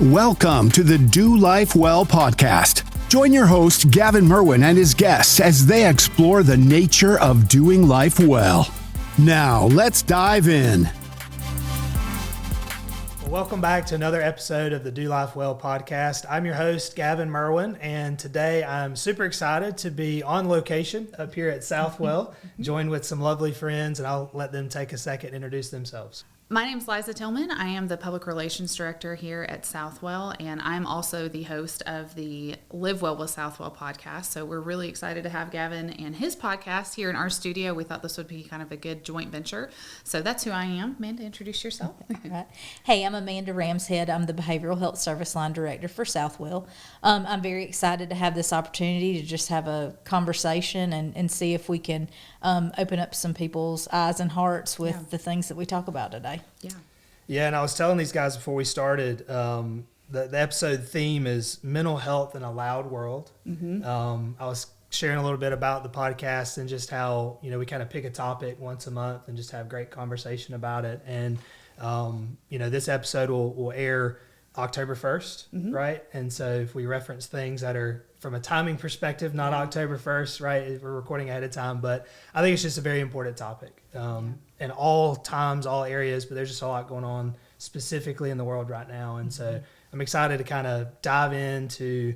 Welcome to the Do Life Well podcast. Join your host, Gavin Merwin, and his guests as they explore the nature of doing life well. Now, let's dive in. Well, welcome back to another episode of the Do Life Well podcast. I'm your host, Gavin Merwin, and today I'm super excited to be on location up here at Southwell, joined with some lovely friends, and I'll let them take a second to introduce themselves. My name's Liza Tillman. I am the Public Relations Director here at Southwell, and I'm also the host of the Live Well With Southwell podcast. So we're really excited to have Gavin and his podcast here in our studio. We thought this would be kind of a good joint venture. So that's who I am. Amanda, introduce yourself. Right. Hey, I'm Amanda Ramshead. I'm the Behavioral Health Service Line Director for Southwell. I'm very excited to have this opportunity to just have a conversation and see if we can open up some people's eyes and hearts with the things that we talk about today. Yeah, and I was telling these guys before we started, the episode theme is mental health in a loud world. I was sharing a little bit about the podcast and just how, we kind of pick a topic once a month and just have great conversation about it. And, this episode will air October 1st, right? And so if we reference things that are from a timing perspective, not October 1st, right? We're recording ahead of time, but I think it's just a very important topic in all times, all areas, but there's just a lot going on specifically in the world right now. And so I'm excited to kind of dive into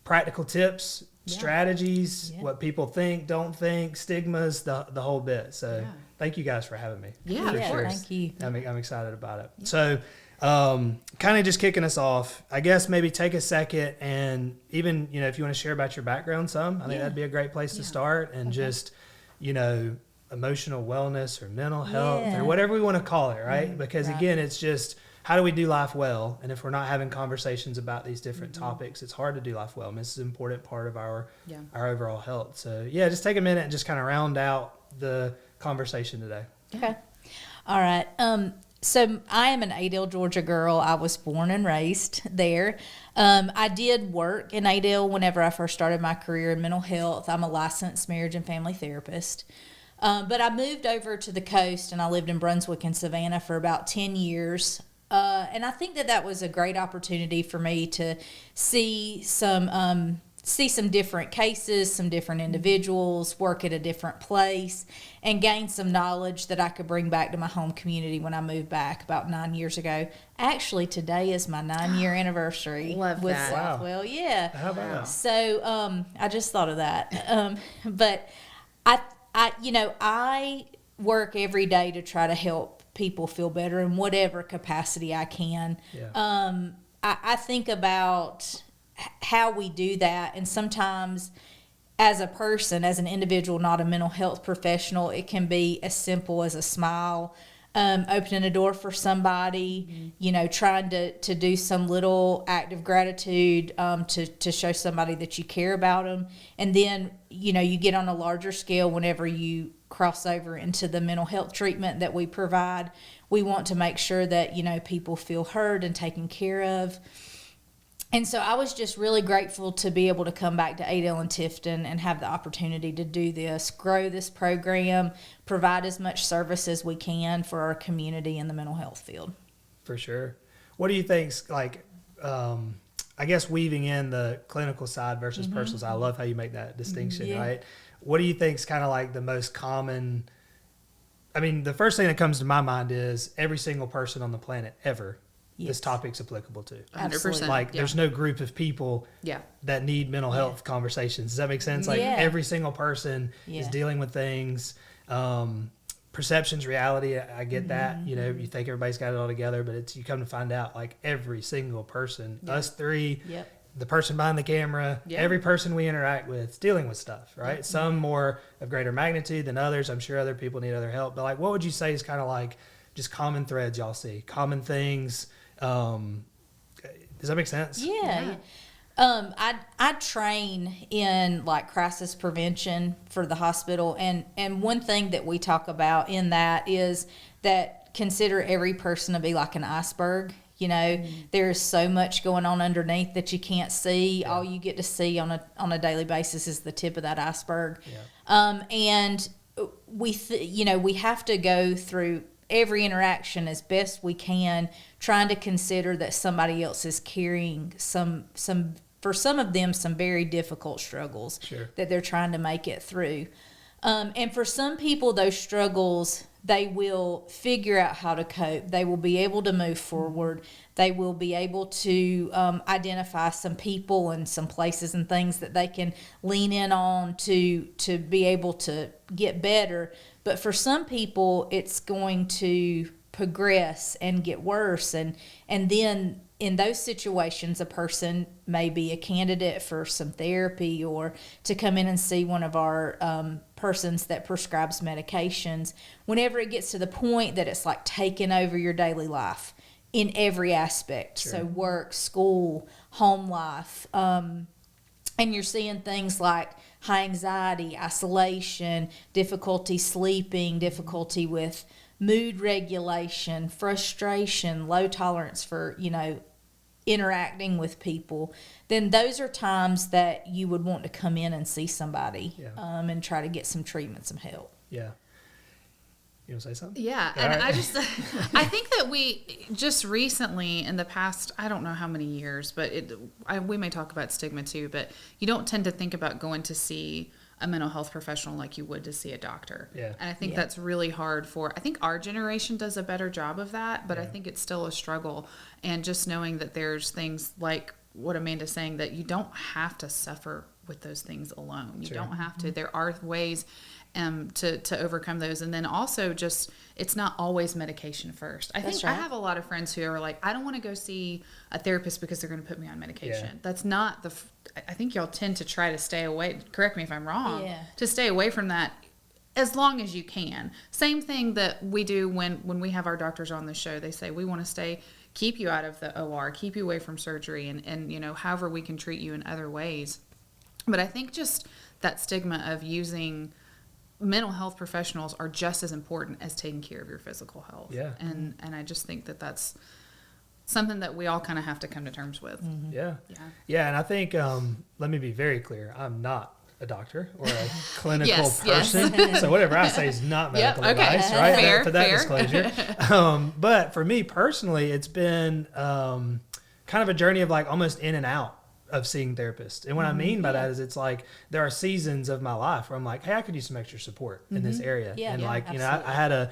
practical tips, strategies, what people think, don't think, stigmas, the whole bit. So thank you guys for having me. Yeah, for of sure. Thank you. I'm excited about it. So kind of just kicking us off, I guess maybe take a second and even, if you want to share about your background some, I think that'd be a great place to start and just, emotional wellness or mental health or whatever we want to call it, right? Because again, it's just, how do we do life well? And if we're not having conversations about these different topics, it's hard to do life well. I mean, this is an important part of our overall health. So just take a minute and just kind of round out the conversation today. Okay. All right. So I am an Adel, Georgia girl. I was born and raised there. I did work in Adel whenever I first started my career in mental health. I'm a licensed marriage and family therapist. But I moved over to the coast and I lived in Brunswick and Savannah for about 10 years. And I think that was a great opportunity for me to see some different cases, some different individuals, work at a different place, and gain some knowledge that I could bring back to my home community when I moved back about 9 years ago. Actually, today is my 9-year anniversary with Southwell. Wow. Yeah. How about So I just thought of that. But I work every day to try to help people feel better in whatever capacity I can. Yeah. I think about how we do that, and sometimes as a person, as an individual, not a mental health professional, it can be as simple as a smile, opening a door for somebody, trying to do some little act of gratitude to show somebody that you care about them. And then, you get on a larger scale whenever you cross over into the mental health treatment that we provide. We want to make sure that, people feel heard and taken care of. And so I was just really grateful to be able to come back to Adel and Tifton and have the opportunity to do this, grow this program, provide as much service as we can for our community in the mental health field. For sure. What do you think's I guess weaving in the clinical side versus personal side? I love how you make that distinction, right? What do you think's kind of like the most common? I mean, the first thing that comes to my mind is every single person on the planet ever. This topic's applicable to. 100%. There's no group of people that need mental health conversations. Does that make sense? Every single person is dealing with things. Perception's reality. I get that. You think everybody's got it all together, but you come to find out every single person, us three, the person behind the camera, every person we interact with is dealing with stuff, right? Some more of greater magnitude than others. I'm sure other people need other help. But what would you say is kind of just common threads y'all see? Common things. Does that make sense? Yeah. I train in crisis prevention for the hospital, and one thing that we talk about in that is that consider every person to be like an iceberg. There's so much going on underneath that you can't see. All you get to see on a daily basis is the tip of that iceberg. And we have to go through every interaction as best we can, trying to consider that somebody else is carrying for some of them, some very difficult struggles that they're trying to make it through. And for some people, those struggles, they will figure out how to cope. They will be able to move forward. They will be able to identify some people and some places and things that they can lean in on to be able to get better. But for some people, it's going to progress and get worse. And then in those situations, a person may be a candidate for some therapy or to come in and see one of our persons that prescribes medications. Whenever it gets to the point that it's like taking over your daily life in every aspect, so work, school, home life, and you're seeing things like high anxiety, isolation, difficulty sleeping, difficulty with mood regulation, frustration, low tolerance for, interacting with people, then those are times that you would want to come in and see somebody and try to get some treatment, some help. Yeah. You want to say something? Yeah. All And right. I think that we just recently in the past, I don't know how many years, but we may talk about stigma too, but you don't tend to think about going to see a mental health professional like you would to see a doctor. Yeah. And I think that's really hard I think our generation does a better job of that, but I think it's still a struggle. And just knowing that there's things like what Amanda's saying, that you don't have to suffer with those things alone. You don't have to. There are ways to overcome those. And then also just, it's not always medication first. I think I have a lot of friends who are like, I don't want to go see a therapist because they're going to put me on medication. Yeah. That's not I think y'all tend to try to stay away, correct me if I'm wrong, to stay away from that as long as you can. Same thing that we do when we have our doctors on the show. They say, we want to keep you out of the OR, keep you away from surgery, and however we can treat you in other ways. But I think just that stigma of using mental health professionals are just as important as taking care of your physical health. Yeah. And I just think that that's something that we all kind of have to come to terms with. Mm-hmm. Yeah. And I think, let me be very clear. I'm not a doctor or a clinical person. Yes. So whatever I say is not medical advice, right? Fair, for that disclosure. But for me personally, it's been kind of a journey of like almost in and out of seeing therapists. And what I mean by that is it's like there are seasons of my life where I'm like, hey, I could use some extra support in this area. And I had a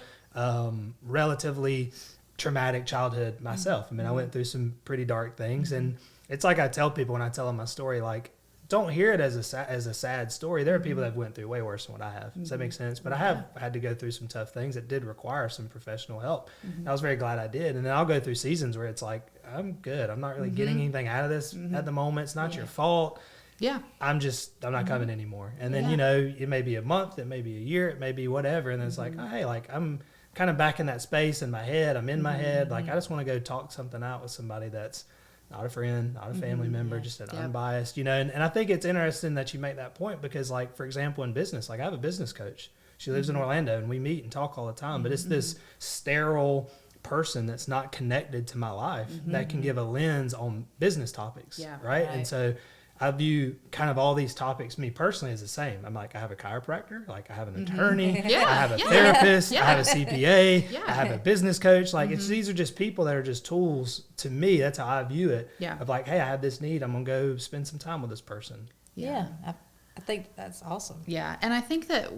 relatively traumatic childhood myself. I mean, I went through some pretty dark things, and it's like I tell people when I tell them my story, like, don't hear it as a sad story. There are people that have went through way worse than what I have. Does that make sense? But I have had to go through some tough things that did require some professional help. I was very glad I did. And then I'll go through seasons where it's like, I'm good. I'm not really getting anything out of this at the moment. It's not your fault. Yeah. I'm not coming anymore. And then, it may be a month, it may be a year, it may be whatever. And then it's like, oh, hey, like I'm kind of back in that space in my head. I'm in my head. Like I just want to go talk something out with somebody that's not a friend, not a family member, just an unbiased, and I think it's interesting that you make that point because, like, for example, in business, like I have a business coach. She lives in Orlando and we meet and talk all the time, but it's this sterile person that's not connected to my life that can give a lens on business topics, right? And so I view kind of all these topics, me personally, as the same. I'm like, I have a chiropractor, like I have an attorney, I have a therapist, I have a CPA, I have a business coach. Like these are just people that are just tools to me. That's how I view it. Of like, hey, I have this need. I'm going to go spend some time with this person. Yeah. I think that's awesome. Yeah. And I think that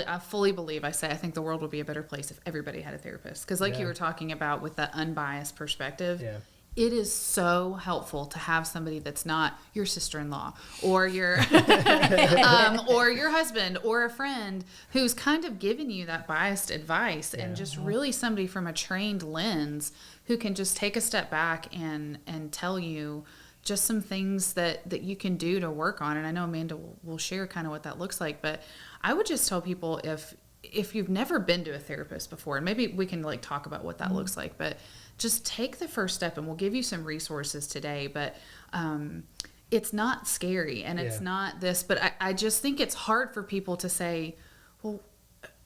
I fully believe, I think the world would be a better place if everybody had a therapist. Because like you were talking about with that unbiased perspective, it is so helpful to have somebody that's not your sister-in-law or your or your husband or a friend who's kind of giving you that biased advice and just really somebody from a trained lens who can just take a step back and tell you just some things that you can do to work on. And I know Amanda will share kind of what that looks like, but I would just tell people if you've never been to a therapist before, and maybe we can like talk about what that looks like, but just take the first step, and we'll give you some resources today, but it's not scary and it's not this, but I just think it's hard for people to say, well,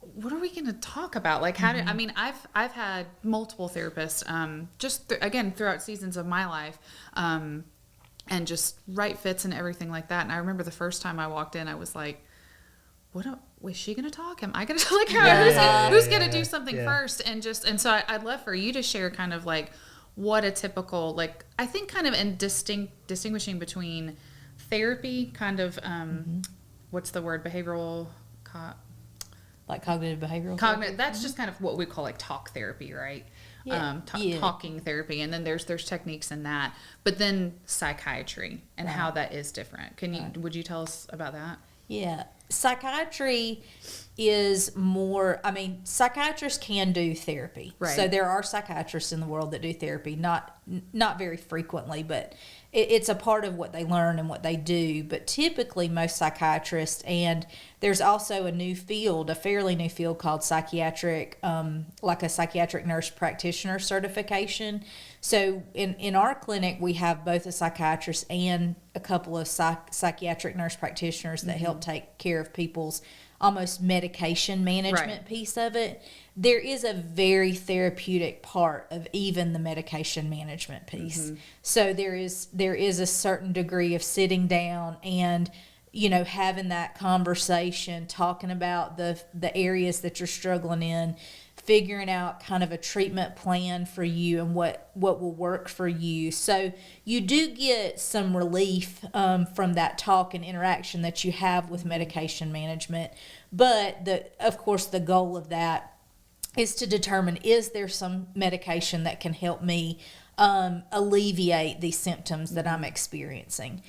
what are we going to talk about? Like how I mean, I've had multiple therapists, again, throughout seasons of my life, and just right fits and everything like that. And I remember the first time I walked in, I was like, was she going to talk? Am I going to like who's going to do something first? And so I'd love for you to share kind of like what a typical, like, I think kind of in distinguishing between therapy, kind of, what's the word? Behavioral, like cognitive behavioral. That's just kind of what we call like talk therapy, right? Yeah. Talking therapy, and then there's techniques in that, but then psychiatry and how that is different. Would you tell us about that? Yeah. Psychiatry is more, I mean, psychiatrists can do therapy. Right. So there are psychiatrists in the world that do therapy, not very frequently, but it's a part of what they learn and what they do. But typically most psychiatrists, and there's also a fairly new field called psychiatric, like a psychiatric nurse practitioner certification. So in our clinic, we have both a psychiatrist and a couple of psychiatric nurse practitioners that help take care of people's almost medication management piece of it. There is a very therapeutic part of even the medication management piece. So there is a certain degree of sitting down and, you know, having that conversation, talking about the areas that you're struggling in, figuring out kind of a treatment plan for you and what will work for you. So you do get some relief from that talk and interaction that you have with medication management. But of course, the goal of that is to determine, is there some medication that can help me alleviate these symptoms that I'm experiencing?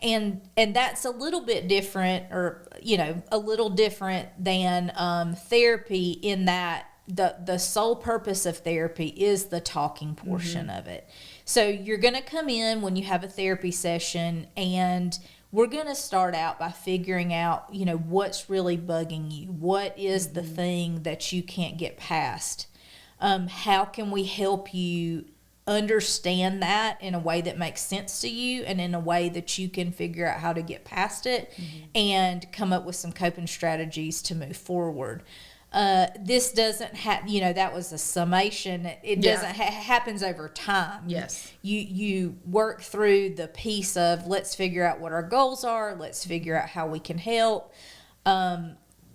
And that's a little bit different, or, you know, a little different than therapy, in that the sole purpose of therapy is the talking portion of it. So you're going to come in when you have a therapy session, and we're going to start out by figuring out, you know, what's really bugging you. What is the thing that you can't get past? How can we help you understand that in a way that makes sense to you, and in a way that you can figure out how to get past it and come up with some coping strategies to move forward. This doesn't have, you know, that was a summation. It doesn't happens over time. Yes. You work through the piece of, let's figure out what our goals are. Let's figure out how we can help.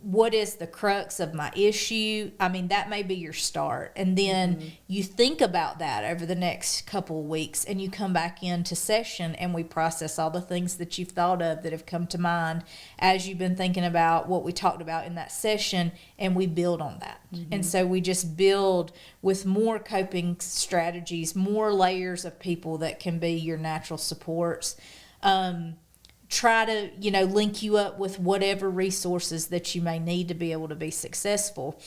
What is the crux of my issue? I mean, that may be your start. And then you think about that over the next couple of weeks, and you come back into session, and we process all the things that you've thought of that have come to mind as you've been thinking about what we talked about in that session, and we build on that. And so we just build with more coping strategies, more layers of people that can be your natural supports. Try to, you know, link you up with whatever resources that you may need to be able to be successful.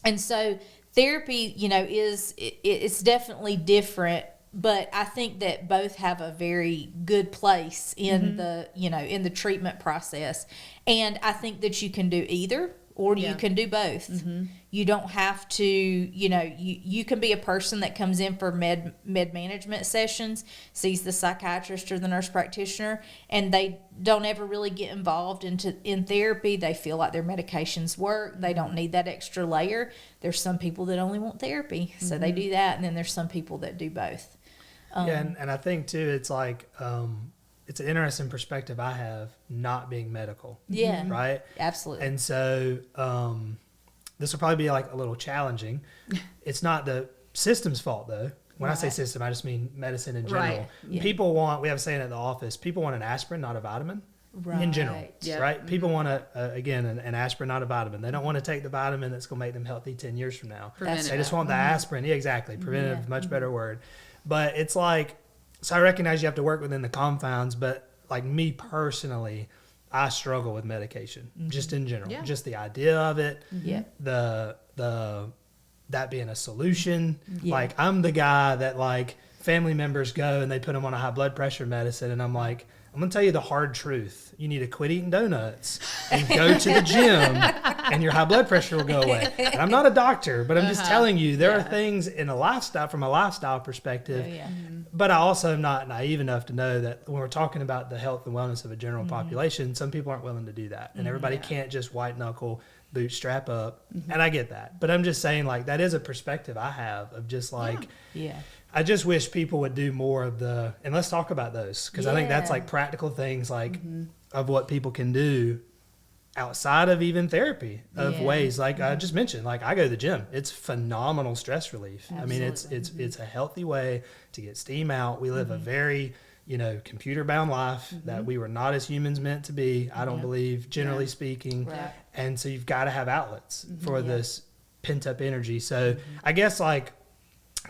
And so therapy, you know, it's definitely different, but I think that both have a very good place in the, you know, in the treatment process. And I think that you can do either, or you can do both. You don't have to, you know, you can be a person that comes in for med management sessions, sees the psychiatrist or the nurse practitioner, and they don't ever really get involved in therapy. They feel like their medications work. They don't need that extra layer. There's some people that only want therapy, so they do that. And then there's some people that do both. And I think too, it's like, it's an interesting perspective I have, not being medical. Yeah. Right? Absolutely. And so this will probably be like a little challenging. It's not the system's fault, though. When I say system, I just mean medicine in general. Right. Yeah. People want, we have a saying at the office, people want an aspirin, not a vitamin. In general, Yep. right? People want an aspirin, not a vitamin. They don't want to take the vitamin that's going to make them healthy 10 years from now. Preventative. They just want the aspirin. Yeah, exactly. Preventative, much better word. But it's like, so I recognize you have to work within the confines, but like me personally, I struggle with medication, just in general. Yeah. Just the idea of it, Yeah. that being a solution. Yeah. Like, I'm the guy that, like, family members go and they put them on a high blood pressure medicine, and I'm like, I'm going to tell you the hard truth. You need to quit eating donuts and go to the gym, and your high blood pressure will go away. And I'm not a doctor, but I'm just telling you, there are things in a lifestyle, from a lifestyle perspective. But I also am not naive enough to know that when we're talking about the health and wellness of a general population, some people aren't willing to do that. And everybody can't just white knuckle, bootstrap up. And I get that. But I'm just saying, like, that is a perspective I have of just like, Yeah. I just wish people would do more of the, and let's talk about those, because I think that's like practical things, like of what people can do outside of even therapy of Yeah. ways like I just mentioned. Like I go to the gym. It's phenomenal stress relief. I mean, Absolutely. it's a healthy way to get steam out. We live a very, computer bound life that we were not as humans meant to be. I don't believe, generally speaking. Right. And so you've got to have outlets for this pent up energy. So I guess like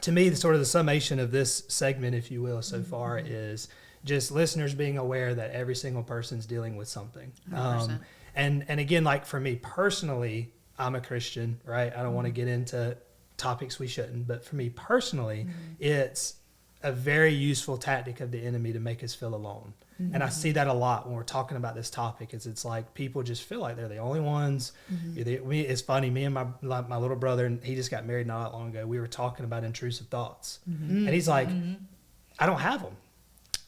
to me, the sort of the summation of this segment, if you will, so far is just listeners being aware that every single person's dealing with something. 100%. And again, like for me personally, I'm a Christian, right? I don't want to get into topics we shouldn't, but for me personally, it's a very useful tactic of the enemy to make us feel alone. And I see that a lot when we're talking about this topic. It's like people just feel like they're the only ones. It's funny. Me and my little brother, and he just got married not that long ago. We were talking about intrusive thoughts, and he's like, "I don't have them."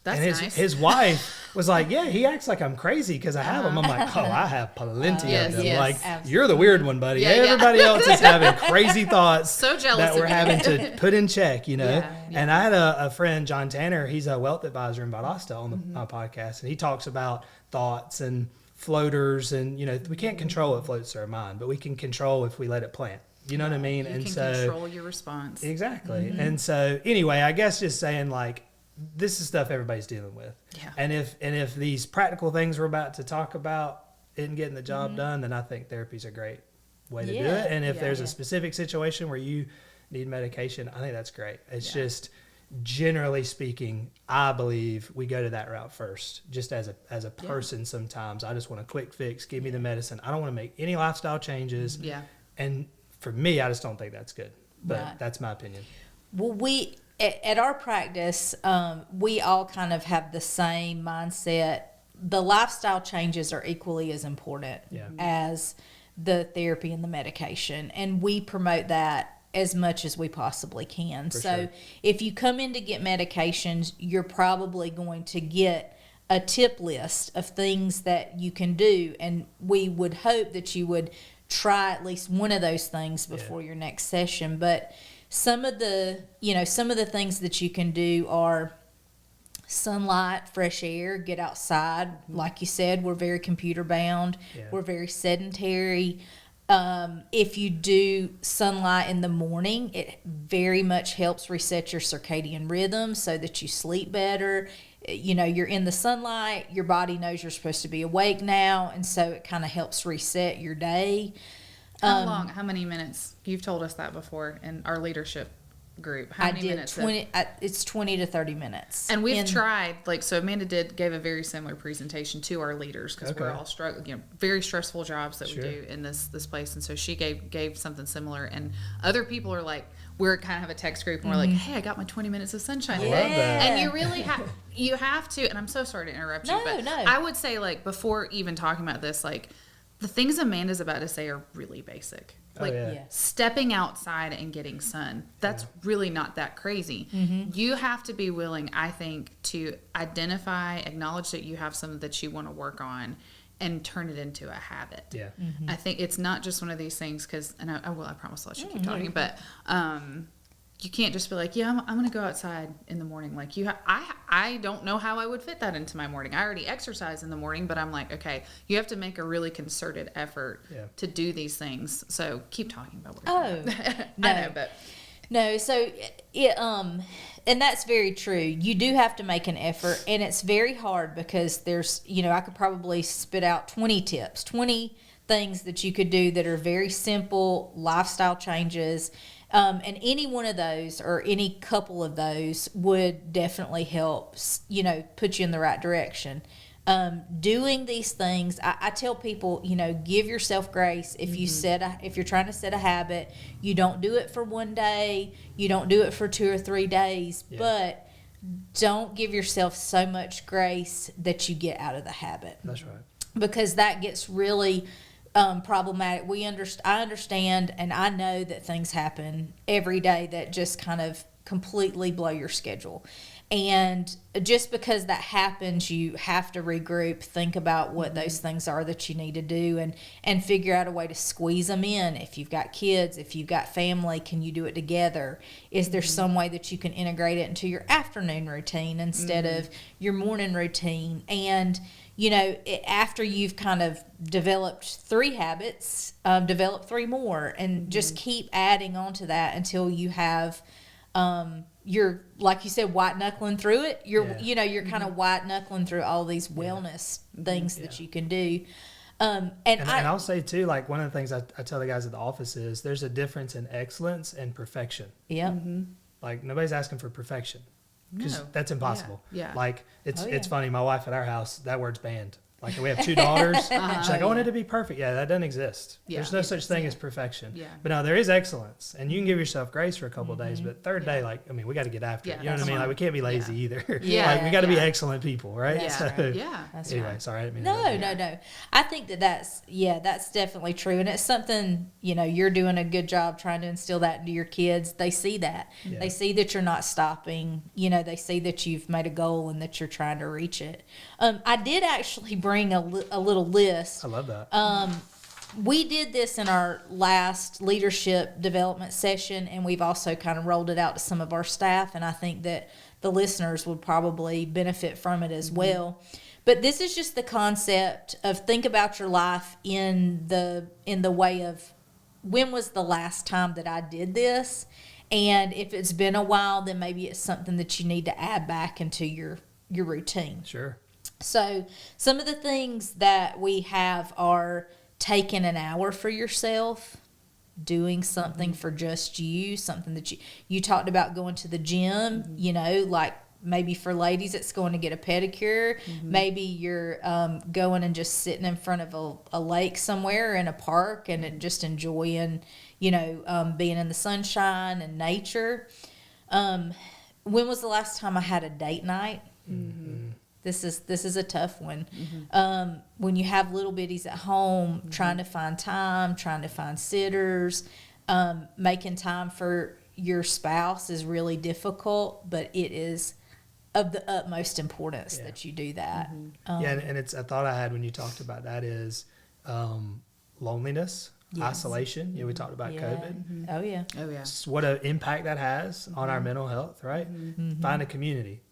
That's and nice. his wife was like, "Yeah, he acts like I'm crazy because I have them." I'm like, "Oh, I have plenty Yes, of them. yes, like absolutely. you're the weird one, buddy. Yeah, yeah. Everybody else is having crazy thoughts So jealous that of we're you. having to put in check, Yeah. And I had a friend, John Tanner. He's a wealth advisor in Valdosta on my podcast, and he talks about thoughts and floaters, and we can't control what floats through our mind, but we can control if we let it plant. You know what I mean? You and can so control your response. exactly. And so anyway, I guess just saying like this is stuff everybody's dealing with. Yeah. And if these practical things we're about to talk about isn't getting the job done, then I think therapy's a great way to do Yeah. it. And if Yeah, there's yeah. a specific situation where you need medication, I think that's great. It's Yeah. just generally speaking, I believe we go to that route first. Just as a person, sometimes I just want a quick fix. Give me the medicine. I don't want to make any lifestyle changes. Yeah. And for me, I just don't think that's good. But Right. that's my opinion. Well, we at our practice, we all kind of have the same mindset. The lifestyle changes are equally as important Yeah. as the therapy and the medication, and we promote that as much as we possibly can. For So sure. if you come in to get medications, you're probably going to get a tip list of things that you can do, and we would hope that you would try at least one of those things before your next session. But some of the things that you can do are sunlight, fresh air, get outside. Like you said, we're very computer bound. Yeah. We're very sedentary. If you do sunlight in the morning, it very much helps reset your circadian rhythm so that you sleep better. You're in the sunlight, your body knows you're supposed to be awake now, and so it kind of helps reset your day. How many minutes? You've told us that before in our leadership group. How I many did minutes? 20. It's 20 to 30 minutes. And we've In- tried, so Amanda gave a very similar presentation to our leaders because we're Okay. all struggling, very stressful jobs that Sure. we do in this place. And so she gave something similar. And other people are like, we're kind of have a text group and we're like, hey, I got my 20 minutes of sunshine. I love today. that. And you really you have to, and I'm so sorry to interrupt you, but No. I would say before even talking about this, the things Amanda's about to say are really basic. Oh, yeah. Yeah. Stepping outside and getting sun, that's really not that crazy. You have to be willing, I think, to identify, acknowledge that you have something that you want to work on and turn it into a habit. Yeah. I think it's not just one of these things because, and I promise I'll let you keep talking, but you can't just be like, yeah, I'm going to go outside in the morning. I don't know how I would fit that into my morning. I already exercise in the morning, but I'm like, okay, you have to make a really concerted effort to do these things. So keep talking about what you're doing. no. I know, but No, so and that's very true. You do have to make an effort, and it's very hard because there's, I could probably spit out 20 tips, 20 things that you could do that are very simple lifestyle changes. And any one of those or any couple of those would definitely help, put you in the right direction. Doing these things, I tell people, give yourself grace. If you if you're trying to set a habit, you don't do it for one day, you don't do it for 2 or 3 days, but don't give yourself so much grace that you get out of the habit. That's right. Because that gets really problematic. I understand, and I know that things happen every day that just kind of completely blow your schedule. And just because that happens, you have to regroup, think about what those things are that you need to do, and figure out a way to squeeze them in. If you've got kids, if you've got family, can you do it together? Is there some way that you can integrate it into your afternoon routine instead of your morning routine? And after you've kind of developed 3 habits, develop 3 more, and just keep adding on to that until you have, you're, like you said, white knuckling through it. You're kind of white knuckling through all these wellness things that you can do. And I'll say too, like one of the things I tell the guys at the office is there's a difference in excellence and perfection. Yeah. Like nobody's asking for perfection. Because that's impossible. Yeah. Like it's funny. My wife at our house, that word's banned. Like we have 2 daughters. She's like, I want it to be perfect. Yeah, that doesn't exist. Yeah. There's no such thing as perfection. Yeah. But no, there is excellence, and you can give yourself grace for a couple of days. But third day, we got to get after it. You know what I mean? Like we can't be lazy either. Yeah. Like we got to be excellent people, right? Yeah. So, That's anyway, right. sorry, I didn't mean No. I think that's definitely true. And it's something, you're doing a good job trying to instill that into your kids. They see that. Yeah. They see that you're not stopping. They see that you've made a goal and that you're trying to reach it. I did actually bring a little list. I love that. We did this in our last leadership development session, and we've also kind of rolled it out to some of our staff, and I think that the listeners would probably benefit from it as well. But this is just the concept of think about your life in the way of, when was the last time that I did this? And if it's been a while, then maybe it's something that you need to add back into your routine. Sure. So some of the things that we have are taking an hour for yourself, doing something for just you, something that you talked about, going to the gym, like maybe for ladies it's going to get a pedicure. Maybe you're going and just sitting in front of a lake somewhere in a park and just enjoying, being in the sunshine and nature. When was the last time I had a date night? This is a tough one. When you have little bitties at home, trying to find time, trying to find sitters, making time for your spouse is really difficult, but it is of the utmost importance that you do that. And it's a thought I had when you talked about that is loneliness, isolation. We talked about COVID. Oh yeah. What an impact that has on our mental health, right? Find a community.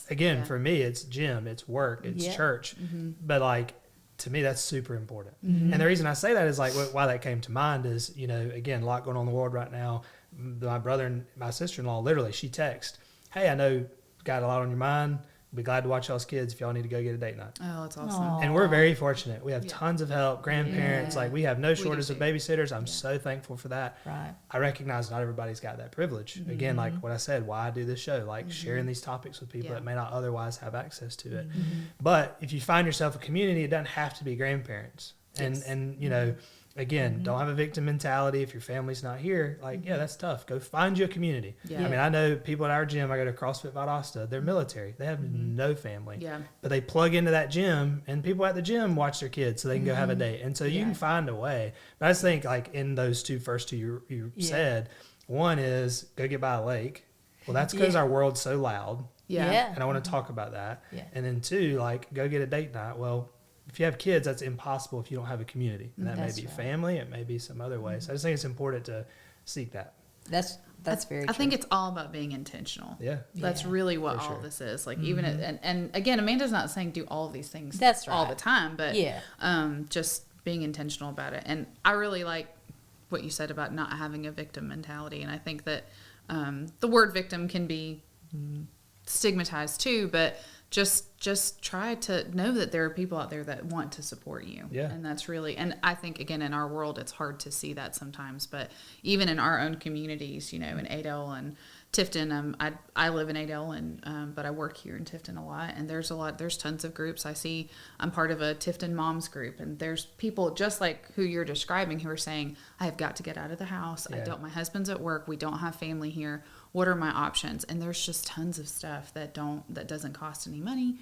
Again, for me, it's gym, it's work, it's church. But to me, that's super important. And the reason I say that is why that came to mind is, again, a lot going on in the world right now. My brother and my sister-in-law, literally, she texted, hey, I know got a lot on your mind. Be glad to watch y'all's kids if y'all need to go get a date night. Oh, that's awesome. Aww. And we're very fortunate. We have tons of help, grandparents. We have no shortage of babysitters. I'm so thankful for that. Right. I recognize not everybody's got that privilege. Again, like what I said, why I do this show, sharing these topics with people that may not otherwise have access to it. But if you find yourself a community, it doesn't have to be grandparents. And again, don't have a victim mentality. If your family's not here, that's tough. Go find you a community. Yeah. I mean, I know people at our gym, I go to CrossFit Valdosta, they're military. They have no family. Yeah. But they plug into that gym, and people at the gym watch their kids so they can go have a date. And so you can find a way. But I just think, in those first two you said, one is go get by a lake. Well, that's because our world's so loud. Yeah. And I want to talk about that. Yeah. And then 2, go get a date night. Well, if you have kids, that's impossible if you don't have a community. And that That's may be right. family, it may be some other way. So I just think it's important to seek that. That's very true. I think it's all about being intentional. Yeah. That's really what For all sure. this is. Even and again, Amanda's not saying do all of these things That's all right. the time, but Yeah. just being intentional about it. And I really like what you said about not having a victim mentality. And I think that the word victim can be stigmatized too, but just try to know that there are people out there that want to support you. Yeah. And that's really, and I think again, in our world, it's hard to see that sometimes, but even in our own communities, in Adel and Tifton, I live in Adel and, but I work here in Tifton a lot, and there's tons of groups. I'm part of a Tifton moms group, and there's people just like who you're describing who are saying, I have got to get out of the house. Yeah. My husband's at work. We don't have family here. What are my options? And there's just tons of stuff that doesn't cost any money,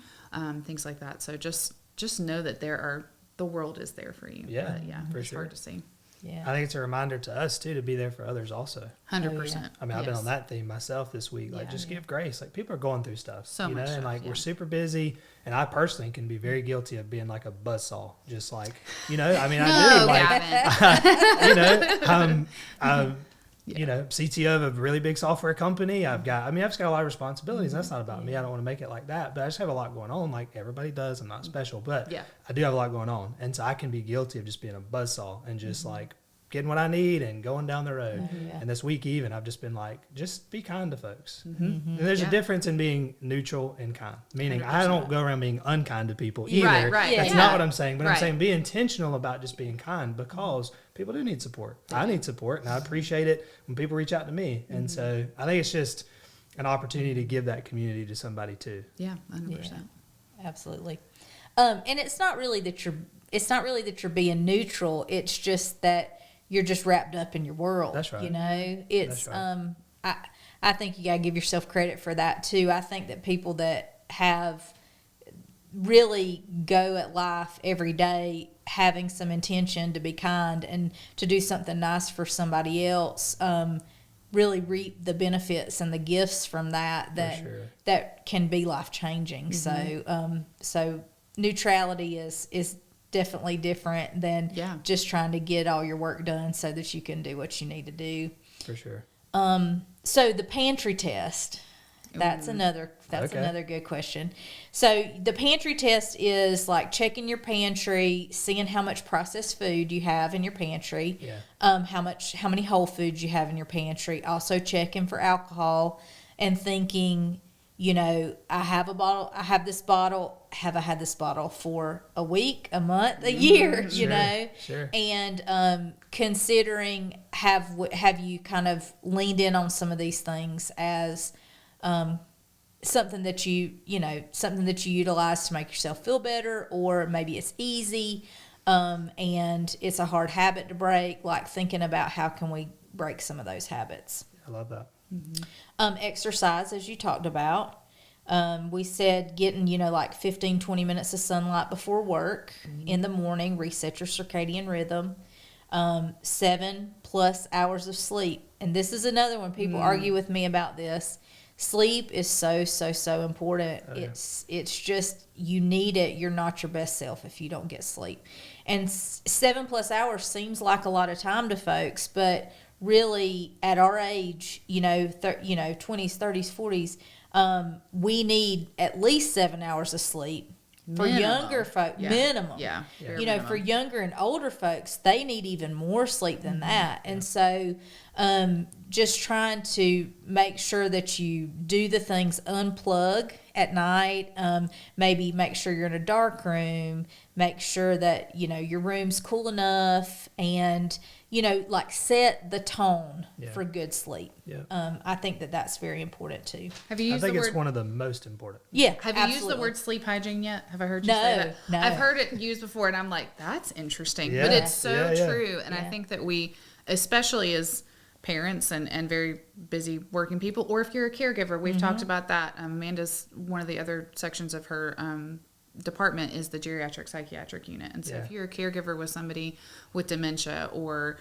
things like that. So just know that the world is there for you. Yeah, But for it's sure. hard to see. Yeah. I think it's a reminder to us too to be there for others also. 100%. I mean, I've been on that theme myself this week. Like, just give grace. Like, people are going through stuff, So you know, much and stuff, like we're super busy. And I personally can be very guilty of being like a buzzsaw, just like, you know, I mean, I do. Like, Gavin. you know, CTO of a really big software company. I've got a lot of responsibilities. That's not about me. I don't want to make it like that, but I just have a lot going on, like everybody does. I'm not special, but I do have a lot going on. And so I can be guilty of just being a buzzsaw and just like getting what I need and going down the road. And this week even, I've just been like, just be kind to folks. And there's a difference in being neutral and kind, meaning 100%. I don't go around being unkind to people either. Right. That's not what I'm saying, but I'm saying be intentional about just being kind, because people do need support. I need support, and I appreciate it when people reach out to me. And so I think it's just an opportunity to give that community to somebody too. Yeah, 100%. Yeah, absolutely. And it's not really that you're being neutral. It's just that you're just wrapped up in your world. That's right. You know, it's right. I think you gotta give yourself credit for that too. I think that people that have really go at life every day having some intention to be kind and to do something nice for somebody else, really reap the benefits and the gifts from that that can be life changing. So neutrality is definitely different than just trying to get all your work done so that you can do what you need to do. For sure. So the pantry test, that's another good question. So the pantry test is like checking your pantry, seeing how much processed food you have in your pantry, how many whole foods you have in your pantry, also checking for alcohol and thinking, you know, I have this bottle. Have I had this bottle for a week, a month, a year, you know? Sure. And considering, have you kind of leaned in on some of these things as something that you utilize to make yourself feel better, or maybe it's easy and it's a hard habit to break, like thinking about how can we break some of those habits. I love that. Exercise, as you talked about. We said getting, like 15, 20 minutes of sunlight before work in the morning, reset your circadian rhythm. 7+ hours of sleep. And this is another one. People argue with me about this. Sleep is so, so, so important. Oh, yeah. It's just, you need it. You're not your best self if you don't get sleep. And 7+ hours seems like a lot of time to folks, but really at our age, 20s, 30s, 40s, we need at least 7 hours of sleep. For younger folks, minimum. Yeah. Minimum. For younger and older folks, they need even more sleep than that. And so just trying to make sure that you do the things, unplug at night, maybe make sure you're in a dark room, make sure that, your room's cool enough, and, set the tone for good sleep. Yeah. I think that's very important too. Have you used it's one of the most important. Yeah. Have you used the word sleep hygiene yet? Have I heard you say that? No. I've heard it used before, and I'm like, that's interesting. Yeah. But it's so true. And I think that we, especially as parents and very busy working people, or if you're a caregiver, we've talked about that. Amanda's, one of the other sections of her department is the geriatric psychiatric unit. And so if you're a caregiver with somebody with dementia or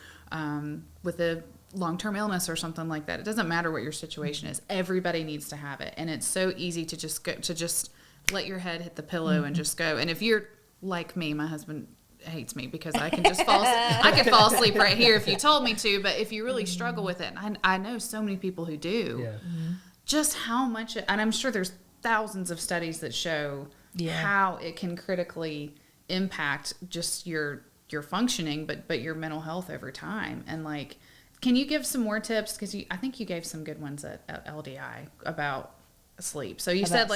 with a long-term illness or something like that, it doesn't matter what your situation is. Everybody needs to have it. And it's so easy to just let your head hit the pillow and just go. And if you're like me, my husband hates me because I can just I could fall asleep right here if you told me to. But if you really struggle with it, and I know so many people who do, just how much, and I'm sure there's thousands of studies that show how it can critically impact just your functioning, but your mental health over time. And can you give some more tips? Because I think you gave some good ones at LDI about sleep. So you said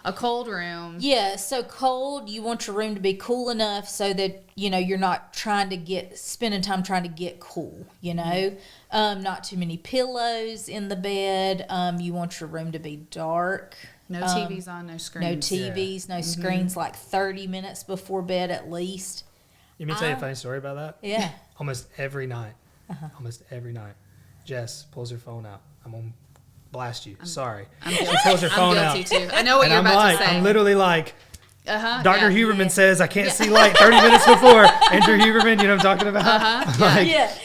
a cold room. Yeah, so cold, you want your room to be cool enough so that, you're not spending time trying to get cool, not too many pillows in the bed. You want your room to be dark. No TVs on, no screens. No TVs, no screens, 30 minutes before bed at least. You mean tell you a funny story about that? Yeah. Almost every night, Jess pulls her phone out. I'm going to blast you. Sorry. I'm guilty. She pulls her phone out. I'm guilty too. I know what you're about to say. I'm literally like, Dr. Huberman says I can't see light 30 minutes before. Andrew Huberman, you know what I'm talking about?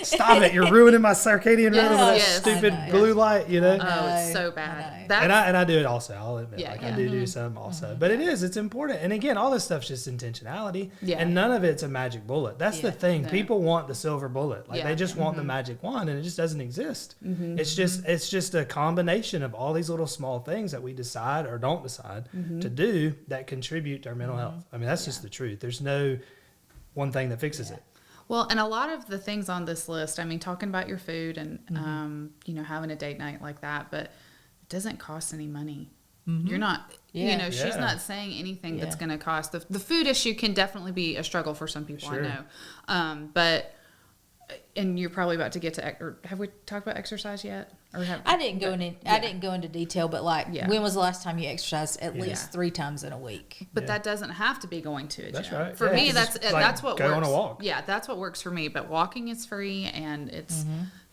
Stop it. You're ruining my circadian rhythm with that stupid blue light, you know? Oh, it's so bad. And I do it also. I'll admit. I do some also. But it's important. And again, all this stuff's just intentionality. Yeah. And none of it's a magic bullet. That's the thing. No. People want the silver bullet. Like they just want the magic wand, and it just doesn't exist. It's just a combination of all these little small things that we decide or don't decide to do that contribute to our mental health. I mean, that's just the truth. There's no one thing that fixes it. Well, and a lot of the things on this list, I mean, talking about your food and, having a date night like that, but it doesn't cost any money. You're not, she's not saying anything that's going to cost. The food issue can definitely be a struggle for some people, I know. But, and you're probably about to get to, or have we talked about exercise yet? I didn't go into detail, but when was the last time you exercised? At least 3 times in a week. But that doesn't have to be going to a gym. That's right. For me, that's what go works. on a walk. Yeah, that's what works for me. But walking is free, and it's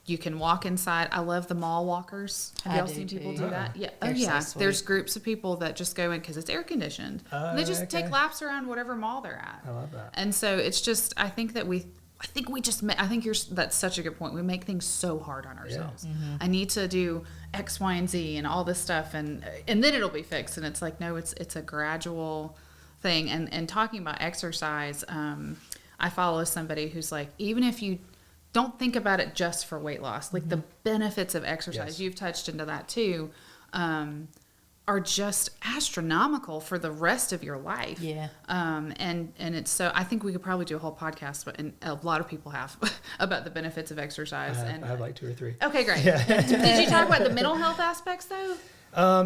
you can walk inside. I love the mall walkers. Have y'all seen people do that? Yeah. So there's groups of people that just go in because it's air conditioned. And they just take laps around whatever mall they're at. I love that. And so it's just, I think that's such a good point. We make things so hard on ourselves. Yeah. I need to do X, Y, and Z and all this stuff, and then it'll be fixed. And it's like, no, it's a gradual thing. And talking about exercise, I follow somebody who's like, even if you don't think about it just for weight loss, like the benefits of exercise, you've touched into that too, are just astronomical for the rest of your life. Yeah. And it's so, I think we could probably do a whole podcast, and a lot of people have, about the benefits of exercise. I have like 2 or 3. Okay, great. Yeah. Did you talk about the mental health aspects though?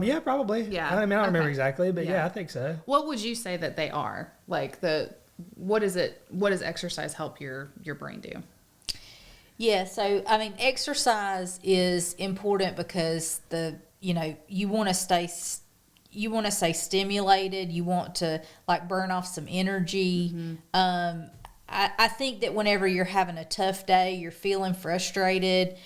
Yeah, probably. Yeah. I mean, I don't remember exactly, but I think so. What would you say that they are? Like what does exercise help your brain do? Yeah. So, I mean, exercise is important because you want to stay stimulated. You want to burn off some energy. I think that whenever you're having a tough day, you're feeling frustrated.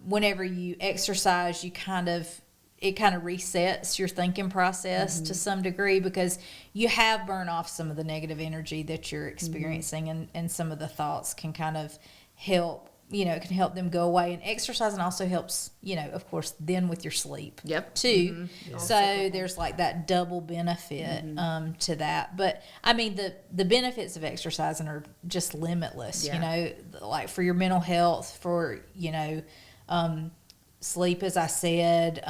Whenever you exercise, it kind of resets your thinking process to some degree, because you have burned off some of the negative energy that you're experiencing, and some of the thoughts can kind of help. It can help them go away, and exercising also helps, of course, then with your sleep too. Yeah. So there's that double benefit to that. But I mean, the benefits of exercising are just limitless, like for your mental health, for, sleep, as I said,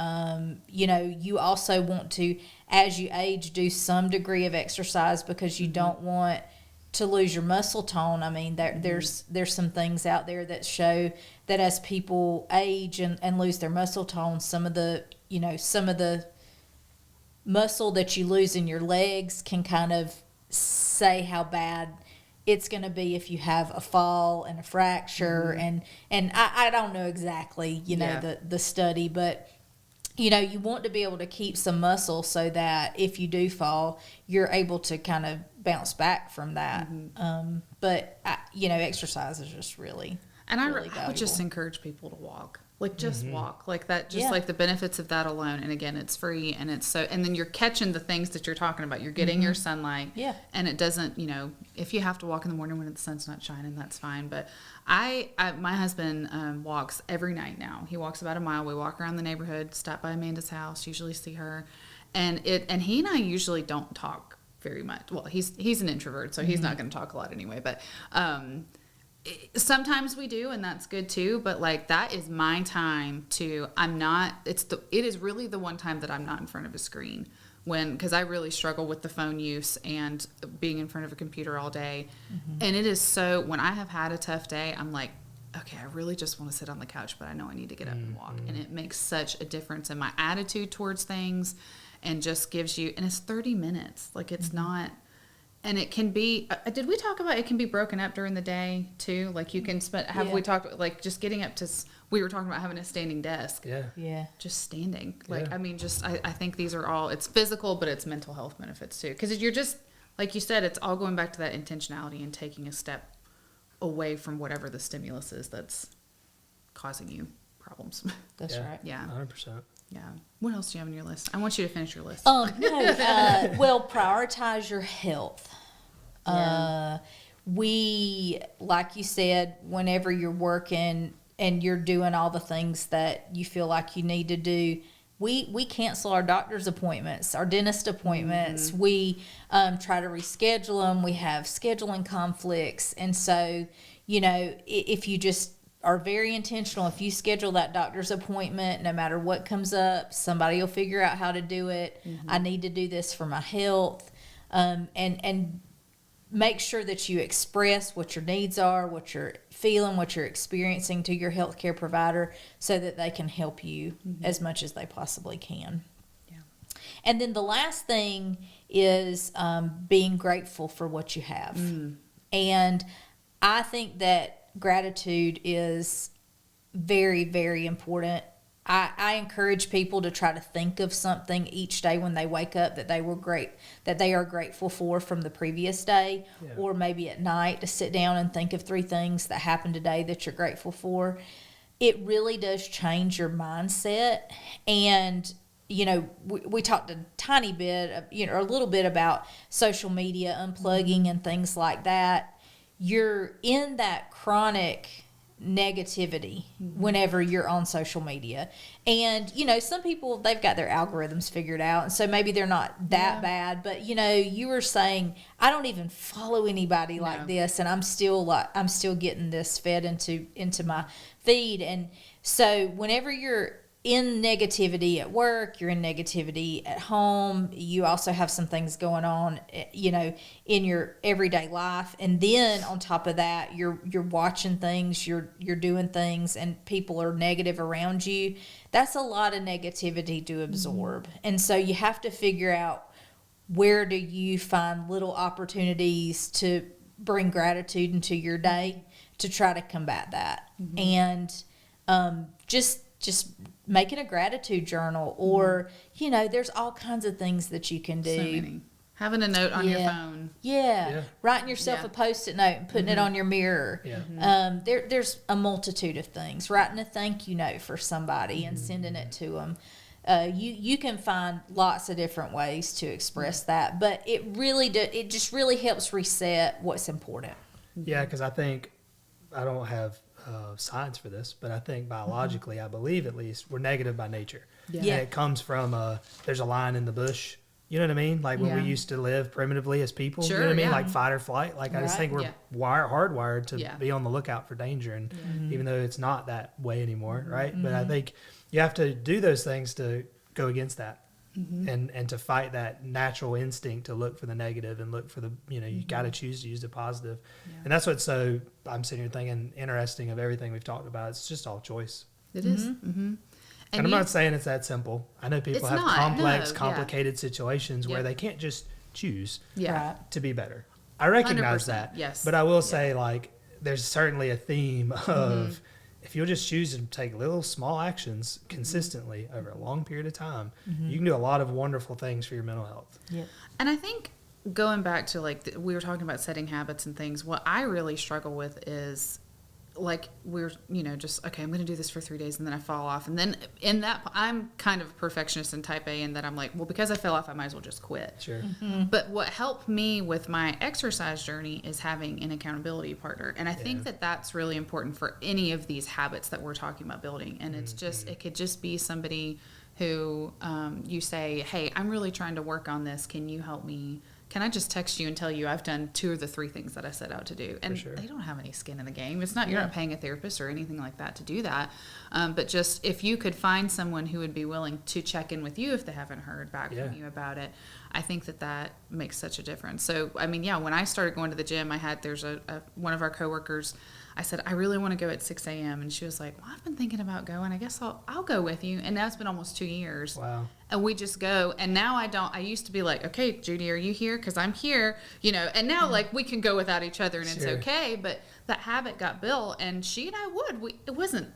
you also want to, as you age, do some degree of exercise because you don't want to lose your muscle tone. I mean, there's some things out there that show that as people age and lose their muscle tone, some of the muscle that you lose in your legs can kind of say how bad it's going to be if you have a fall and a fracture. And I don't know exactly, the study, but you want to be able to keep some muscle so that if you do fall, you're able to kind of bounce back from that. But exercise is just really, and really I would just encourage people to walk. Just walk like that, just the benefits of that alone. And again, it's free, and it's so, and then you're catching the things that you're talking about. You're getting your sunlight. Yeah. And it doesn't, if you have to walk in the morning when the sun's not shining, that's fine. But my husband walks every night now. He walks about a mile. We walk around the neighborhood, stop by Amanda's house, usually see her. And he and I usually don't talk very much. Well, he's an introvert, so he's not going to talk a lot anyway. But, sometimes we do, and that's good too, but that is my time it is really the one time that I'm not in front of a screen, because I really struggle with the phone use and being in front of a computer all day. And it is so, when I have had a tough day, I'm like, okay, I really just want to sit on the couch, but I know I need to get up and walk. And it makes such a difference in my attitude towards things, and just gives you, and it's 30 minutes. It's not. And it can be, did we talk about it can be broken up during the day too? You can spend, we talked about just getting up to, we were talking about having a standing desk. Yeah. Yeah. Just standing. I mean, I think these are all, it's physical, but it's mental health benefits too. Because you're just, like you said, it's all going back to that intentionality and taking a step away from whatever the stimulus is that's causing you problems. That's right. Yeah. 100%. Yeah. What else do you have on your list? I want you to finish your list. Well, prioritize your health. We, like you said, whenever you're working and you're doing all the things that you feel like you need to do, we cancel our doctor's appointments, our dentist appointments. We try to reschedule them. We have scheduling conflicts. And so, if you just are very intentional, if you schedule that doctor's appointment, no matter what comes up, somebody will figure out how to do it. I need to do this for my health. And make sure that you express what your needs are, what you're feeling, what you're experiencing to your healthcare provider so that they can help you as much as they possibly can. Yeah. And then the last thing is being grateful for what you have. And I think that gratitude is very, very important. I encourage people to try to think of something each day when they wake up that they are grateful for from the previous day, or maybe at night to sit down and think of 3 things that happened today that you're grateful for. It really does change your mindset. And we talked a tiny bit, or a little bit about social media unplugging and things like that. You're in that chronic negativity whenever you're on social media. And some people, they've got their algorithms figured out, and so maybe they're not that bad, but you were saying, I don't even follow anybody like this, and I'm still getting this fed into my feed. And so whenever you're in negativity at work, you're in negativity at home, you also have some things going on, in your everyday life. And then on top of that, you're watching things, you're doing things, and people are negative around you. That's a lot of negativity to absorb. And so you have to figure out, where do you find little opportunities to bring gratitude into your day to try to combat that. And just making a gratitude journal, or there's all kinds of things that you can do. So many. Having a note on your phone. Writing yourself a Post-it note and putting it on your mirror. There's a multitude of things. Writing a thank you note for somebody and sending it to them. You can find lots of different ways to express that, but it just really helps reset what's important. Yeah, because I think, I don't have science for this, but I think biologically, I believe at least, we're negative by nature. And it comes from there's a line in the bush, you know what I mean, like when we used to live primitively as people, you know what I mean, like fight or flight. Like I just think we're hardwired to be on the lookout for danger, and even though it's not that way anymore, right? But I think you have to do those things to go against that. And to fight that natural instinct to look for the negative and look for the, you got to choose to use the positive. And that's what's so, I'm sitting here thinking, interesting of everything we've talked about. It's just all choice. It is. And I'm not saying it's that simple. I know people have complex, complicated situations where they can't just choose to be better. I recognize that. Yes. But I will say, like, there's certainly a theme of, if you'll just choose to take little small actions consistently over a long period of time, you can do a lot of wonderful things for your mental health. And I think, going back to we were talking about setting habits and things, what I really struggle with is, we're, just, okay, I'm going to do this for 3 days and then I fall off. And then in that, I'm kind of a perfectionist in type A, and that I'm like, well, because I fell off, I might as well just quit. Sure. But what helped me with my exercise journey is having an accountability partner. And I think that that's really important for any of these habits that we're talking about building. And it's just, it could just be somebody who you say, hey, I'm really trying to work on this. Can you help me? Can I just text you and tell you I've done 2 of the 3 things that I set out to do? And they don't have any skin in the game. It's not, you're not paying a therapist or anything like that to do that. But just, if you could find someone who would be willing to check in with you if they haven't heard back from you about it, I think that makes such a difference. So, I mean, when I started going to the gym, there's one of our coworkers, I said, I really want to go at 6 a.m. And she was like, well, I've been thinking about going. I guess I'll go with you. And now it's been almost 2 years. Wow. And we just go. And now I used to be like, okay, Judy, are you here? Because I'm here, And now, we can go without each other and it's okay. But that habit got built, and she and I would. It wasn't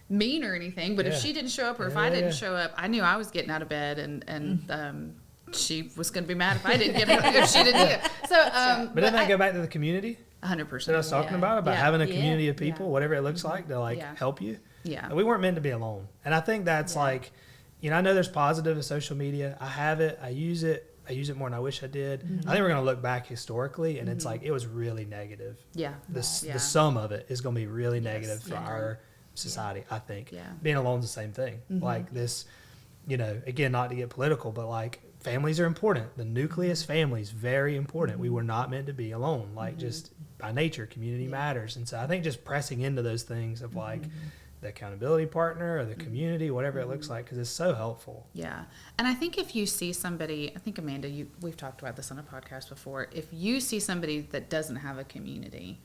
mean or anything, but if she didn't show up, or if I didn't show up, I knew I was getting out of bed, and she was going to be mad if I didn't get her, if she didn't do it. So, but didn't that go back to the community? 100%. That I was talking about having a community of people, whatever it looks like, to help you. Yeah. And we weren't meant to be alone. And I think that's I know there's positive of social media. I have it. I use it more than I wish I did. I think we're going to look back historically, and it's like it was really negative. Yeah. The sum of it is going to be really negative for our society, I think. Yeah. Being alone is the same thing. Like this, again, not to get political, but like families are important. The nucleus family is very important. We were not meant to be alone. Like just by nature, community matters. And so I think just pressing into those things of like the accountability partner or the community, whatever it looks like, because it's so helpful. Yeah. And I think if you see somebody, I think, Amanda, we've talked about this on a podcast before. If you see somebody that doesn't have a community,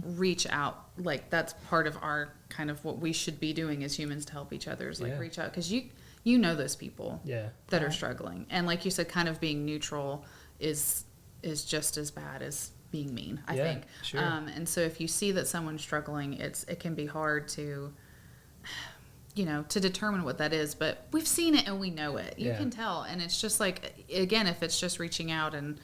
reach out. Like that's part of our kind of what we should be doing as humans to help each other is like reach out. Because you know those people that are struggling. And like you said, kind of being neutral is just as bad as being mean, I think. Sure. And so if you see that someone's struggling, it can be hard to to determine what that is, but we've seen it and we know it. You can tell. And it's just like, again, if it's just reaching out and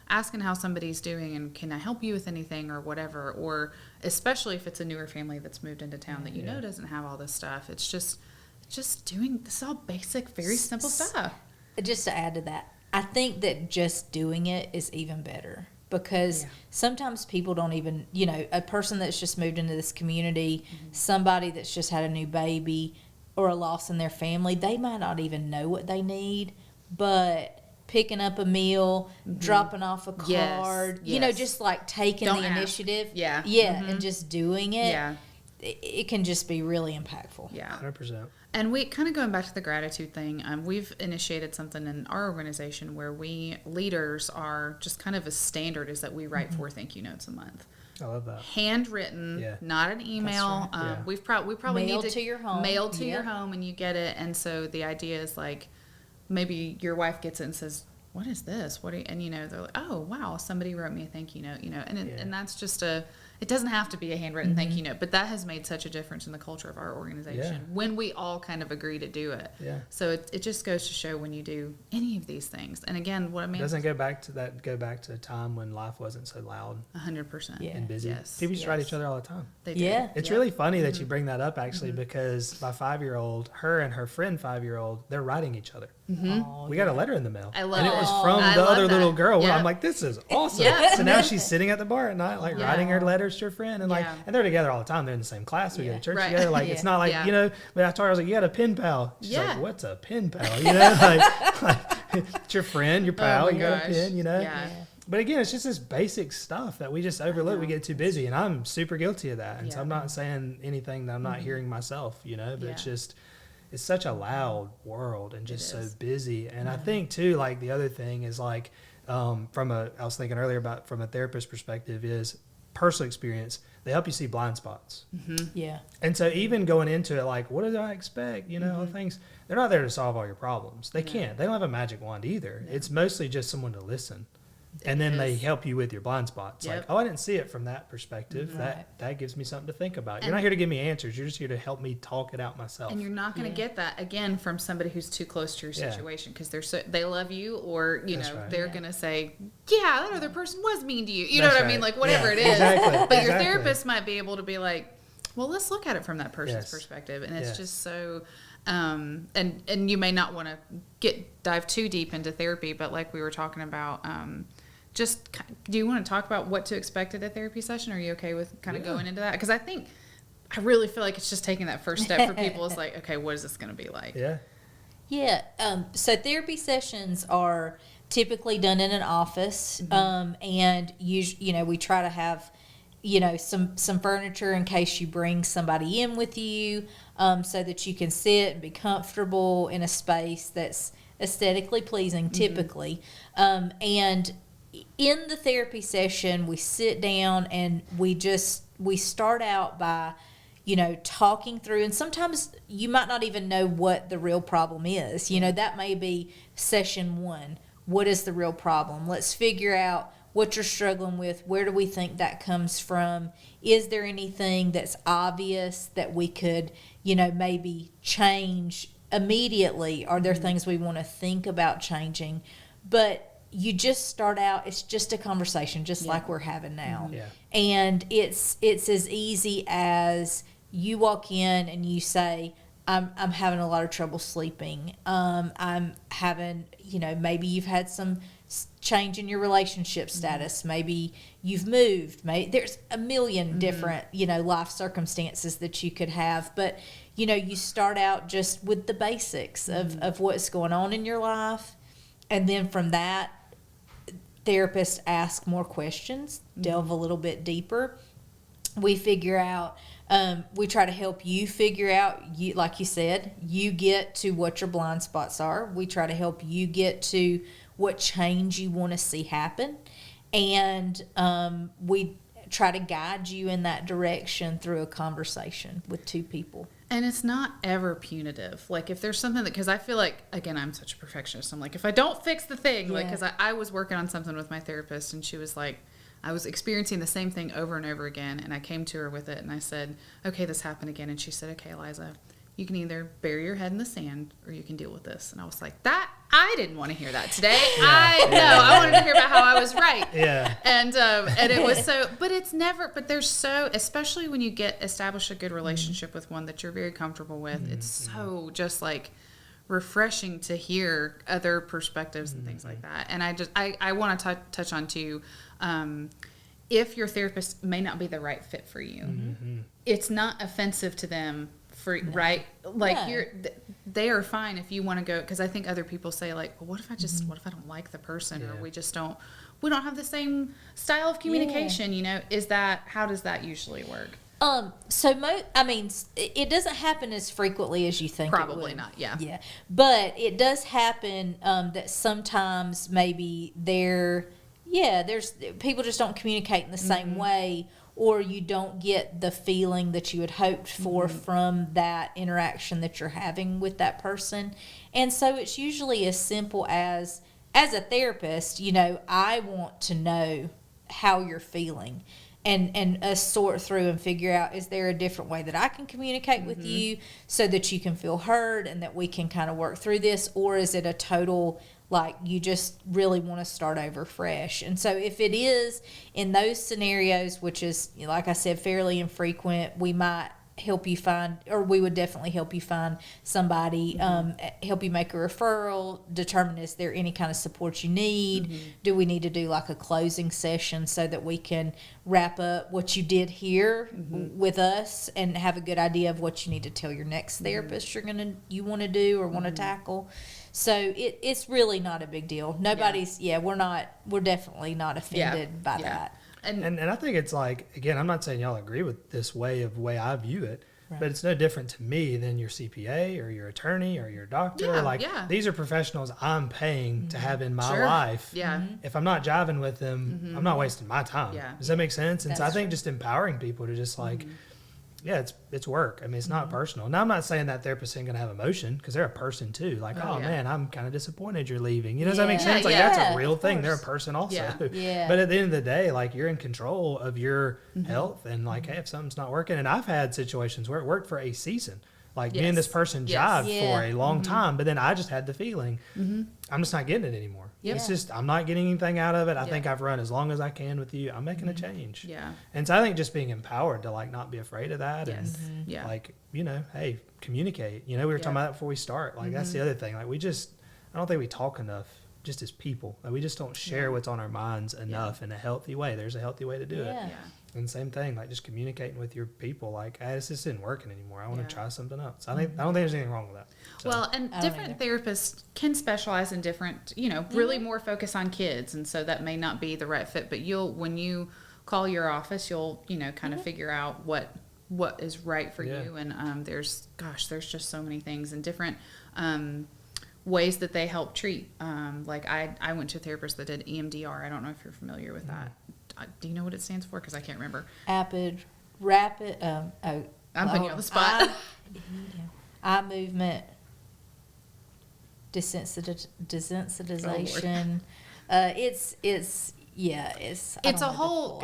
asking how somebody's doing and can I help you with anything or whatever, or especially if it's a newer family that's moved into town that doesn't have all this stuff. It's just doing this all basic, very simple stuff. Just to add to that, I think that just doing it is even better. Because sometimes people don't even, a person that's just moved into this community, somebody that's just had a new baby or a loss in their family, they might not even know what they need, but picking up a meal, dropping off a card, just like taking the initiative. And just doing it. It can just be really impactful. 100%. And we kind of going back to the gratitude thing, we've initiated something in our organization where we leaders are just kind of a standard is that we write 4 thank you notes a month. I love that. Handwritten, not an email. Right. We probably mailed need to your home. Mailed to your home, and you get it. And so the idea is like maybe your wife gets it and says, "What is this? What?" And they're like, "Oh wow, somebody wrote me a thank you note." And that's just it doesn't have to be a handwritten thank you note, but that has made such a difference in the culture of our organization when we all kind of agree to do it. So it just goes to show when you do any of these things. And again, what I mean doesn't go back to a time when life wasn't so loud 100% and busy. Yes. People just write each other all the time. They do. It's really funny that you bring that up actually because my 5-year-old, her and her friend 5-year-old, they're writing each other. We got a letter in the mail. I love and it was from the other little girl. Where I'm like, this is awesome. So now she's sitting at the bar at night, like writing her letters to her friend, and like, and they're together all the time. They're in the same class. We go to church together. Like, it's not like But I told her, I was like, you got a pen pal. She's like, what's a pen pal? Like it's your friend, your pal. You got a pen. But again, it's just this basic stuff that we just overlook. We get too busy, and I'm super guilty of that. And so I'm not saying anything that I'm not hearing myself. But it's just. It's such a loud world and just so busy. And I think too, like the other thing is like, I was thinking earlier about from a therapist perspective is personal experience. They help you see blind spots. And so even going into it, like, what did I expect? All things, they're not there to solve all your problems. They can't. They don't have a magic wand either. It's mostly just someone to listen. And then they help you with your blind spots. Like, oh, I didn't see it from that perspective. That gives me something to think about. You're not here to give me answers. You're just here to help me talk it out myself. And you're not going to get that, again, from somebody who's too close to your situation because they love you or, they're going to say, that other person was mean to you. You know what I mean? Like, whatever it is. Exactly. But your therapist might be able to be like, well, let's look at it from that person's perspective. And it's just so... and you may not want to dive too deep into therapy, but like we were talking about... do you want to talk about what to expect at a therapy session? Are you okay with kind of going into that? Because I really feel like it's just taking that first step for people. It's like, okay, what is this going to be like? So therapy sessions are typically done in an office, and we try to have some furniture in case you bring somebody in with you, so that you can sit and be comfortable in a space that's aesthetically pleasing, typically, and in the therapy session, we sit down and we start out by, talking through, and sometimes you might not even know what the real problem is. That may be session 1. What is the real problem? Let's figure out what you're struggling with. Where do we think that comes from? Is there anything that's obvious that we could, maybe change immediately? Are there things we want to think about changing? But you just start out, it's just a conversation, just like we're having now. And it's as easy as you walk in and you say, I'm having a lot of trouble sleeping. I'm having, maybe you've had some change in your relationship status. Maybe you've moved. Maybe there's a million different, life circumstances that you could have. But, you start out just with the basics of what's going on in your life. And then from that, therapists ask more questions, delve a little bit deeper. We figure out, we try to help you figure out, like you said, you get to what your blind spots are. We try to help you get to what change you want to see happen. And we try to guide you in that direction through a conversation with two people. And it's not ever punitive. Like, if there's something that, because I feel like, again, I'm such a perfectionist. I'm like, if I don't fix the thing, like, because I was working on something with my therapist, and she was like, I was experiencing the same thing over and over again, and I came to her with it, and I said, okay, this happened again. And she said, okay, Liza, you can either bury your head in the sand or you can deal with this. And I was like, I didn't want to hear that today. I wanted to hear about how I was right. Yeah. And it was so, but it's never, but there's so, especially when you establish a good relationship with one that you're very comfortable with, it's so just like refreshing to hear other perspectives and things like that. And I want to touch on too, if your therapist may not be the right fit for you, it's not offensive to them. Right? Like, they are fine if you want to go, because I think other people say, like, well, what if I don't like the person, or we don't have the same style of communication, how does that usually work? It doesn't happen as frequently as you think. Probably it would. not, yeah. But it does happen that sometimes maybe there's people just don't communicate in the same way, or you don't get the feeling that you had hoped for from that interaction that you're having with that person. And so it's usually as simple as a therapist, I want to know how you're feeling, and sort through and figure out, is there a different way that I can communicate with you so that you can feel heard and that we can kind of work through this, or is it a total, like, you just really want to start over fresh? And so if it is in those scenarios, which is, like I said, fairly infrequent, we might help you find, or we would definitely help you find somebody, help you make a referral, determine is there any kind of support you need, do we need to do like a closing session so that we can wrap up what you did here with us and have a good idea of what you need to tell your next therapist you want to do or want to tackle. So it's really not a big deal. Nobody's, we're definitely not offended by that. And I think it's like, again, I'm not saying y'all agree with this way I view it, but it's no different to me than your CPA or your attorney or your doctor. These are professionals I'm paying to have in my life. Yeah. If I'm not jiving with them, I'm not wasting my time. Yeah. Does that make sense? And so I think just empowering people to just like, it's work. I mean, it's not personal. Now, I'm not saying that therapist ain't going to have emotion, because they're a person too. Like, man, I'm kind of disappointed you're leaving. Does that make sense? Like, that's a real thing. They're a person also. Yeah. But at the end of the day, like, you're in control of your health, and like, hey, if something's not working, and I've had situations where it worked for a season. Like, me and this person jived for a long time, but then I just had the feeling I'm just not getting it anymore. Yep. It's just, I'm not getting anything out of it. I think I've run as long as I can with you. I'm making a change. Yeah. And so I think just being empowered to like not be afraid of that, and like, hey, communicate. We were talking about that before we start. Like, that's the other thing. Like, I don't think we talk enough just as people. Like, we just don't share what's on our minds enough in a healthy way. There's a healthy way to do it. Yeah. And same thing, like just communicating with your people, like, hey, this isn't working anymore. I want to try something else. I don't think there's anything wrong with that. So. Well, and different therapists can specialize in different, really more focus on kids, and so that may not be the right fit. But when you call your office, you'll kind of figure out what is right for you. And there's just so many things and different ways that they help treat. Like I went to a therapist that did EMDR. I don't know if you're familiar with that. Do you know what it stands for? Because I can't remember. Rapid. I'm putting you on the spot. Eye movement, desensitization. It's Yeah, it's a whole,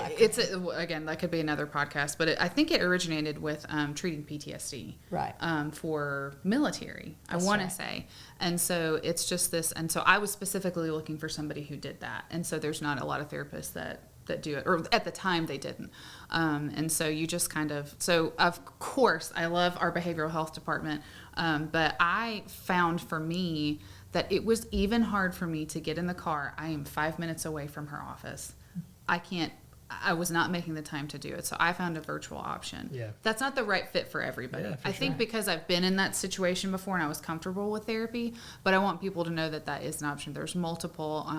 again, that could be another podcast, but I think it originated with treating PTSD. Right. For military, That's I want right. to say. And so it's just this, and so I was specifically looking for somebody who did that. And so there's not a lot of therapists that do it, or at the time they didn't. And so you just kind of, so of course I love our behavioral health department, but I found for me that it was even hard for me to get in the car. I am 5 minutes away from her office. I was not making the time to do it. So I found a virtual option. Yeah. That's not the right fit for everybody. Yeah, for I think sure. because I've been in that situation before and I was comfortable with therapy, but I want people to know that that is an option. There's multiple,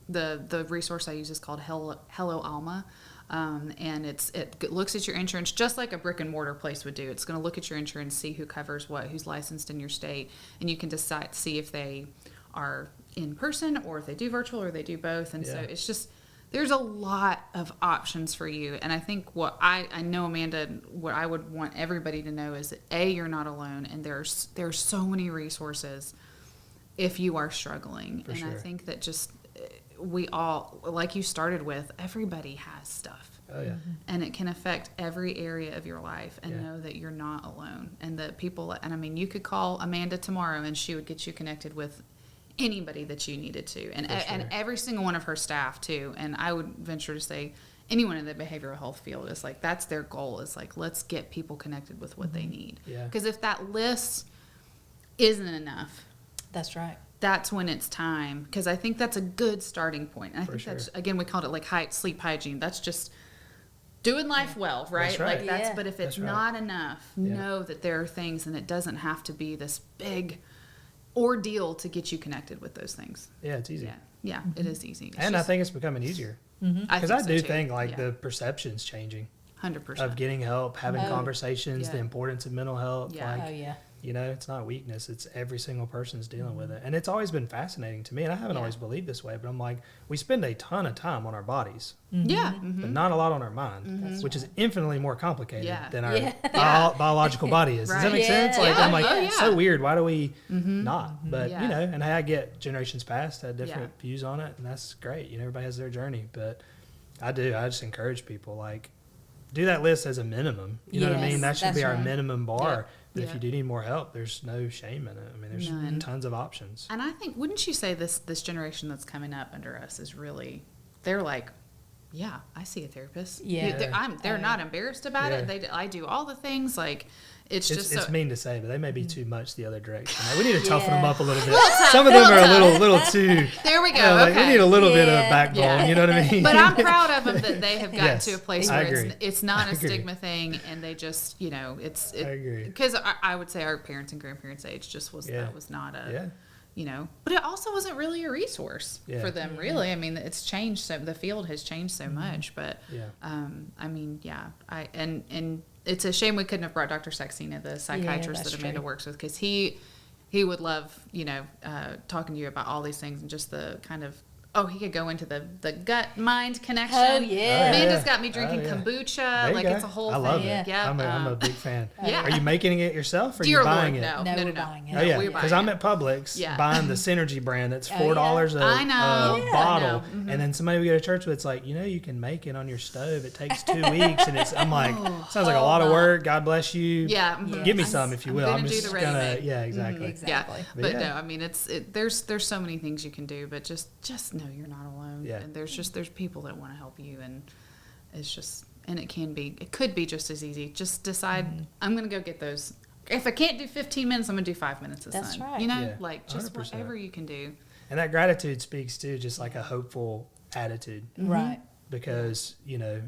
the resource I use is called Hello Alma. And it looks at your insurance just like a brick and mortar place would do. It's going to look at your insurance, see who covers what, who's licensed in your state, and you can see if they are in person or if they do virtual or they do both. And so it's just, there's a lot of options for you. And I think what I know, Amanda, what I would want everybody to know is that you're not alone, and there's so many resources if you are struggling. For and sure. I think that just, we all, like you started with, everybody has stuff. Oh yeah. And it can affect every area of your life, and Yeah. know that you're not alone. And that people, and I mean, you could call Amanda tomorrow and she would get you connected with anybody that you needed to. And, For sure. and every single one of her staff too. And I would venture to say anyone in the behavioral health field is like, that's their goal, is like, let's get people connected with what they need. Yeah. Because if that list isn't enough, That's right. that's when it's time, because I think that's a good starting point. And I For think sure. that's, again, we called it like sleep hygiene. That's just doing life well, right? That's right. Like that's, Yeah. but if it's That's right. not enough, Yeah. know that there are things, and it doesn't have to be this big ordeal to get you connected with those things. Yeah, it's easy. Yeah, it is easy. It's And I just- think it's becoming easier. Because I do think the perception's changing 100%. of getting help, having Oh. conversations, Yeah. the importance of mental health. Yeah. Like, Oh, yeah. you know, it's not weakness. It's every single person's dealing with it. And it's always been fascinating to me. And I haven't Yeah. always believed this way, but I'm like, we spend a ton of time on our bodies, Yeah. but not a lot on our mind, which is infinitely more complicated Yeah. than our Yeah. biological body is. Does that Right. make sense? Like, Yeah. I'm like, Oh, it's yeah. so weird. Why do we not? But, Yeah. you know, and I get generations past had different Yeah. views on it, and that's great. You know, everybody has their journey. But I just encourage people, like, do that list as a minimum. You know what I Yes, mean? That should be that's our right. minimum bar. Yeah. But if Yeah. you do need more help, there's no shame in it. I mean, there's None. tons of options. And I think, wouldn't you say this generation that's coming up under us is really, they're like, yeah, I see a therapist. Yeah. They're not embarrassed about Yeah. it. I do all the things. Like, it's just It's so. mean to say, but they may be too much the other direction. Like, we need to toughen them Yeah. up a little bit. Some of them are a little too. There we go. Like, okay. we need a little bit of Yeah. backbone. Yeah. You know what I mean? But I'm proud of them that they have gotten Yes, to a place I where agree. it's not I a agree. stigma thing, and they just, you know, I agree. because I would say our parents and grandparents' age just was Yeah. that was not a. Yeah. You know, but it also wasn't really a resource Yeah. for them, really. I mean, it's changed so, the field has changed so much, but Yeah. I mean, yeah, and it's a shame we couldn't have brought Dr. Saxena, the psychiatrist that's that Amanda true. works with, because he would love, you know, talking to you about all these things, and just the kind of, he could go into the gut mind connection. Oh, yeah. Amanda's yeah. got me drinking Oh, yeah. kombucha. There you Like, go. it's a whole I thing. love it. Yeah. I'm a big fan. Yeah. Are you making it yourself or are Dear you buying Lord, it? no, No, no, we're no. buying it. Oh yeah, we're because buying I'm it. at Publix Yeah. buying the Synergy brand that's Oh, $4 yeah. a I know. Yeah. bottle, I know. Mhm. and then somebody we go to church with, it's like, you know, you can make it on your stove. It takes 2 weeks, and I'm like, sounds like a lot of work. God bless you. Yeah. Yeah. Give me I'm- some if you I'm will. gonna I'm do just the gonna, ready-made. yeah, exactly. Exactly. Yeah, But but yeah. no, I mean, there's so many things you can do, but just know you're not alone. Yeah. And there's people that want to help you, and it's just, and it could be just as easy. Just decide, I'm gonna go get those. If I can't do 15 minutes, I'm gonna do 5 minutes of That's sun. right. You know, Yeah, like just 100%. whatever you can do. And that gratitude speaks to just like a hopeful attitude, Right. because you know,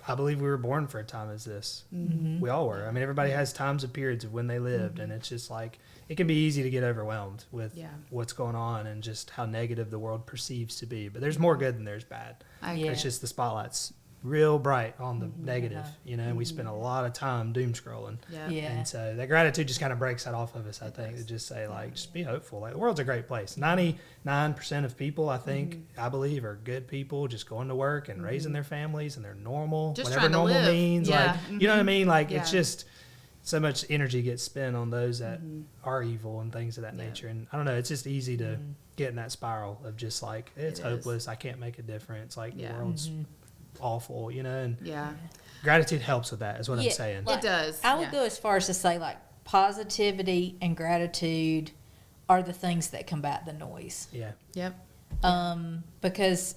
I believe we were born for a time as this. Mm-hmm. We all were. I mean, everybody has times of periods of when they lived, and it's just like it can be easy to get overwhelmed with Yeah. what's going on and just how negative the world perceives to be. But there's more good than there's bad. I Yeah. It's just the spotlight's real bright on the negative, you know, and we spend a lot of time doom scrolling. Yeah. Yeah. And so that gratitude just kind of breaks that off of us, I think, to just say, like, just be hopeful. Like, the world's a great place. 99% of people, I think, I believe, are good people, just going to work and raising their families, and they're normal, Just whatever trying to normal live. means. Yeah. Like, you know what I mean? Like, it's Yeah. just so much energy gets spent on those that are evil and things of that nature. And I don't know, it's just easy to get in that spiral of just like, it's hopeless. I can't make a difference. Like the world's awful, you know, and gratitude helps with that is what I'm saying. It does. I would go as far as to say like positivity and gratitude are the things that combat the noise. Yeah. Yep. Because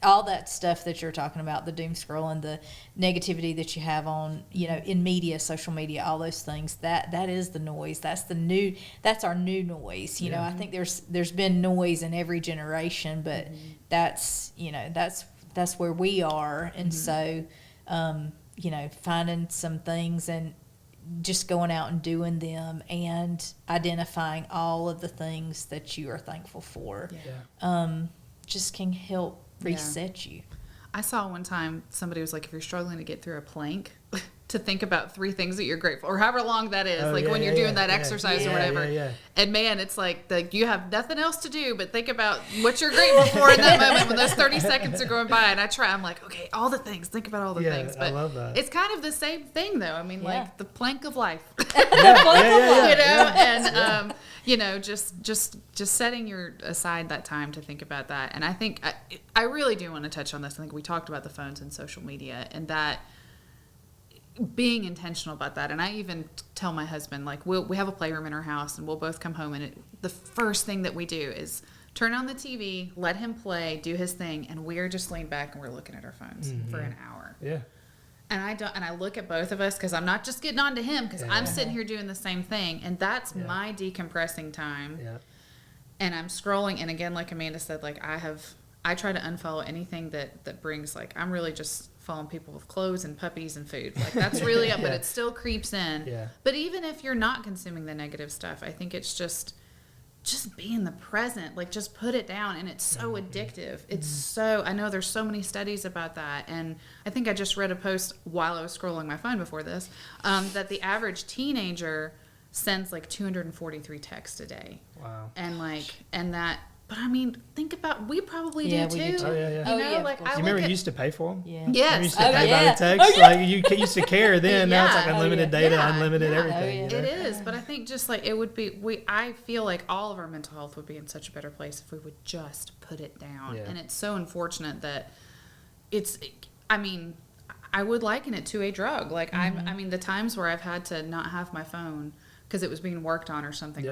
all that stuff that you're talking about, the doom scrolling, the negativity that you have on, you know, in media, social media, all those things, that is the noise. That's our new noise. You know, I think there's been noise in every generation, but that's where we are. And so, you know, finding some things and just going out and doing them and identifying all of the things that you are thankful for, just can help reset you. I saw one time somebody was like, if you're struggling to get through a plank, to think about 3 things that you're grateful, or however long that is, when you're doing that exercise or whatever. And man, it's like you have nothing else to do but think about what you're grateful for in that moment when those 30 seconds are going by. And I'm like, okay, all the things, think about all the things. But I love that. it's kind of the same thing though. I mean, like the plank of life, You know, and you know, just setting aside that time to think about that. And I think I really do want to touch on this. I think we talked about the phones and social media and that being intentional about that. And I even tell my husband, like, we have a playroom in our house and we'll both come home and the first thing that we do is turn on the TV, let him play, do his thing, and we're just laying back and we're looking at our phones for an hour. Yeah. And I look at both of us because I'm not just getting on to him because I'm sitting here doing the same thing. And that's my decompressing time. Yeah. And I'm scrolling. And again, like Amanda said, like I try to unfollow anything that brings, like, I'm really just following people with clothes and puppies and food. Like, that's really up, but it still creeps in. Yeah. But even if you're not consuming the negative stuff, I think it's just be in the present. Like, just put it down. And it's so addictive. It's so, I know there's so many studies about that. And I think I just read a post while I was scrolling my phone before this, that the average teenager sends like 243 texts a day. Wow. And that, but I mean, think about, we probably do too. We do too. Oh, yeah. You know, like, you remember you used to pay for them? Yeah. Yes. You used to pay by the text. Like, you used to care then. Now it's like unlimited data, unlimited everything. You know? It is. But I think just like it would be, I feel like all of our mental health would be in such a better place if we would just put it down. Yeah. And it's so unfortunate that I mean, I would liken it to a drug. Like, I mean, the times where I've had to not have my phone because it was being worked on or something,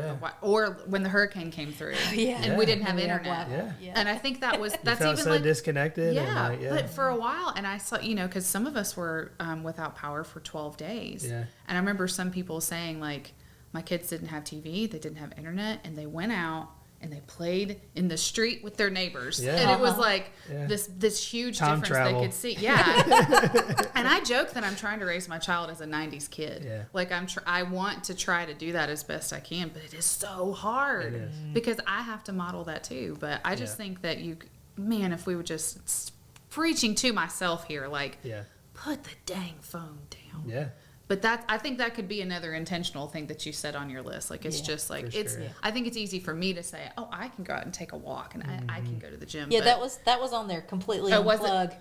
or when the hurricane came through and we didn't have internet. And I think that's felt even so like disconnected. Yeah, but for a while, and I saw, you know, because some of us were without power for 12 days. Yeah. And I remember some people saying, like, my kids didn't have TV, they didn't have internet, and they went out and they played in the street with their neighbors. Yeah. And it was like this huge time difference travel. they could see. Yeah. And I joke that I'm trying to raise my child as a 90s kid. Yeah. Like, I want to try to do that as best I can, but it is so hard because I have to model that too. But I just think that if we would just, preaching to myself here, like, put the dang phone down. Yeah. But I think that could be another intentional thing that you said on your list. Like, it's just like, I think it's easy for me to say, oh, I can go out and take a walk and I can go to the gym. Yeah, but that was on there completely unplugged.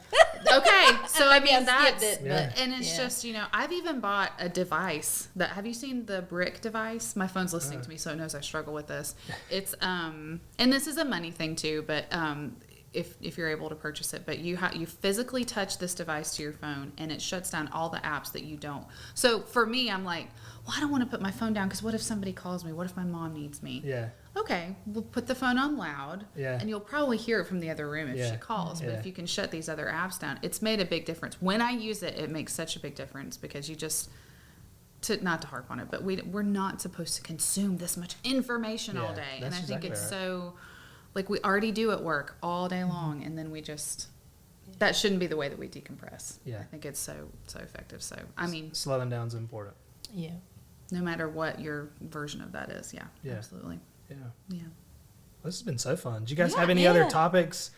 Okay. So I mean, and it's just, you know, I've even bought a device have you seen the brick device? My phone's listening to me, so it knows I struggle with this. It's, and this is a money thing too, but, if you're able to purchase it, but you physically touch this device to your phone and it shuts down all the apps that you don't. So for me, I'm like, well, I don't want to put my phone down because what if somebody calls me? What if my mom needs me? Yeah. Okay, we'll put the phone on loud and you'll probably hear it from the other room if she calls. But if you can shut these other apps down, it's made a big difference. When I use it, it makes such a big difference because you just, not to harp on it, but we're not supposed to consume this much information all day. And I think it's so... Like, we already do at work all day long, and then we just... That shouldn't be the way that we decompress. Yeah. I think it's so effective. So, I mean... Slowing down is important. Yeah. No matter what your version of that is. Yeah. Absolutely. Yeah. Yeah. Well, this has been so fun. Do you guys have any other topics?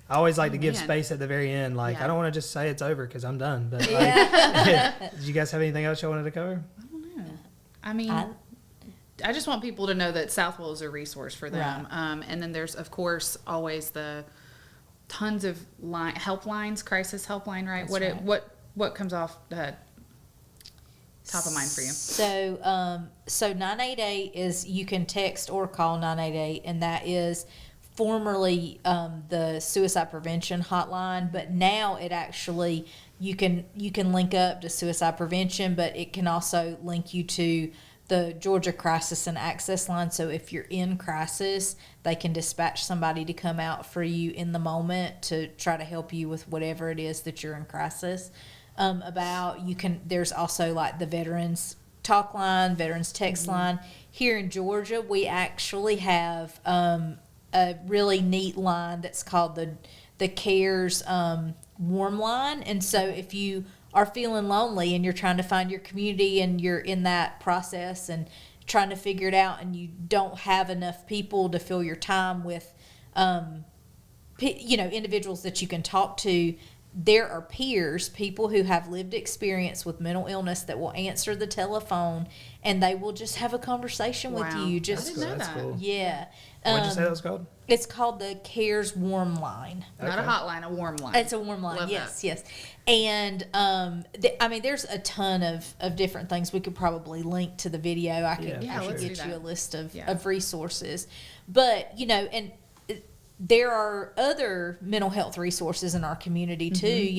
I always like to give space at the very end. Like, I don't want to just say it's over because I'm done. But, like, did you guys have anything else you wanted to cover? I don't know. I mean... I just want people to know that Southwell is a resource for them. Right. And then there's, of course, always the tons of helplines, crisis helpline, right? What comes off top of mind for you? So 988 is, you can text or call 988, and that is formerly the suicide prevention hotline, but now it actually, you can link up to suicide prevention, but it can also link you to the Georgia Crisis and Access line. So if you're in crisis, they can dispatch somebody to come out for you in the moment to try to help you with whatever it is that you're in crisis about. There's also like the Veterans Talk line, Veterans Text line. Here in Georgia, we actually have a really neat line that's called the CARES Warm Line. And so if you are feeling lonely and you're trying to find your community and you're in that process and trying to figure it out, and you don't have enough people to fill your time with, individuals that you can talk to, there are peers, people who have lived experience with mental illness, that will answer the telephone and they will just have a conversation with you. Just That's cool. That's cool. Yeah. What'd you say that was called? It's called the CARES Warm Line. Not a hotline, a warm line. It's a warm line. Love yes, that. yes. And there's a ton of different things. We could probably link to the video. I could let's get do you that. a list of resources. But and there are other mental health resources in our community too.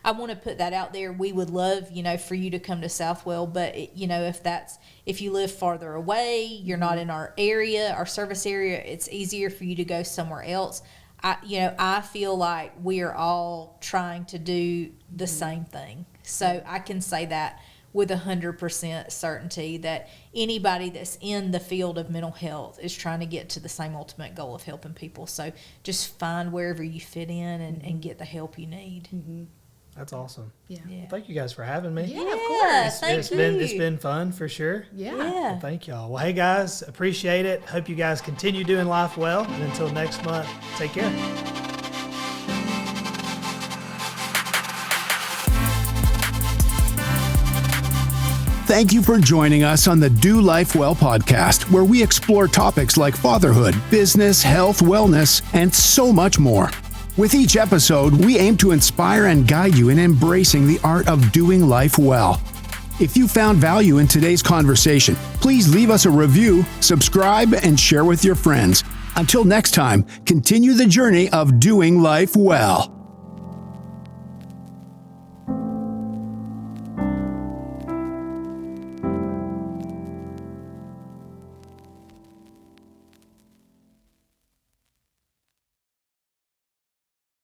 I want to put that out there. We would love, for you to come to Southwell, but if you live farther away, you're not in our area, our service area, it's easier for you to go somewhere else. I feel like we are all trying to do the same thing. So I can say that with 100% certainty, that anybody that's in the field of mental health is trying to get to the same ultimate goal of helping people. So just find wherever you fit in and get the help you need. Mm-hmm. That's awesome. Yeah. Well, thank you guys for having me. Yeah, of course. Thank you. It's been fun for sure. Yeah. Well, thank y'all. Well, hey guys, appreciate it. Hope you guys continue doing life well. And until next month, take care. Thank you for joining us on the Do Life Well podcast, where we explore topics like fatherhood, business, health, wellness, and so much more. With each episode, we aim to inspire and guide you in embracing the art of doing life well. If you found value in today's conversation, please leave us a review, subscribe, and share with your friends. Until next time, continue the journey of doing life well.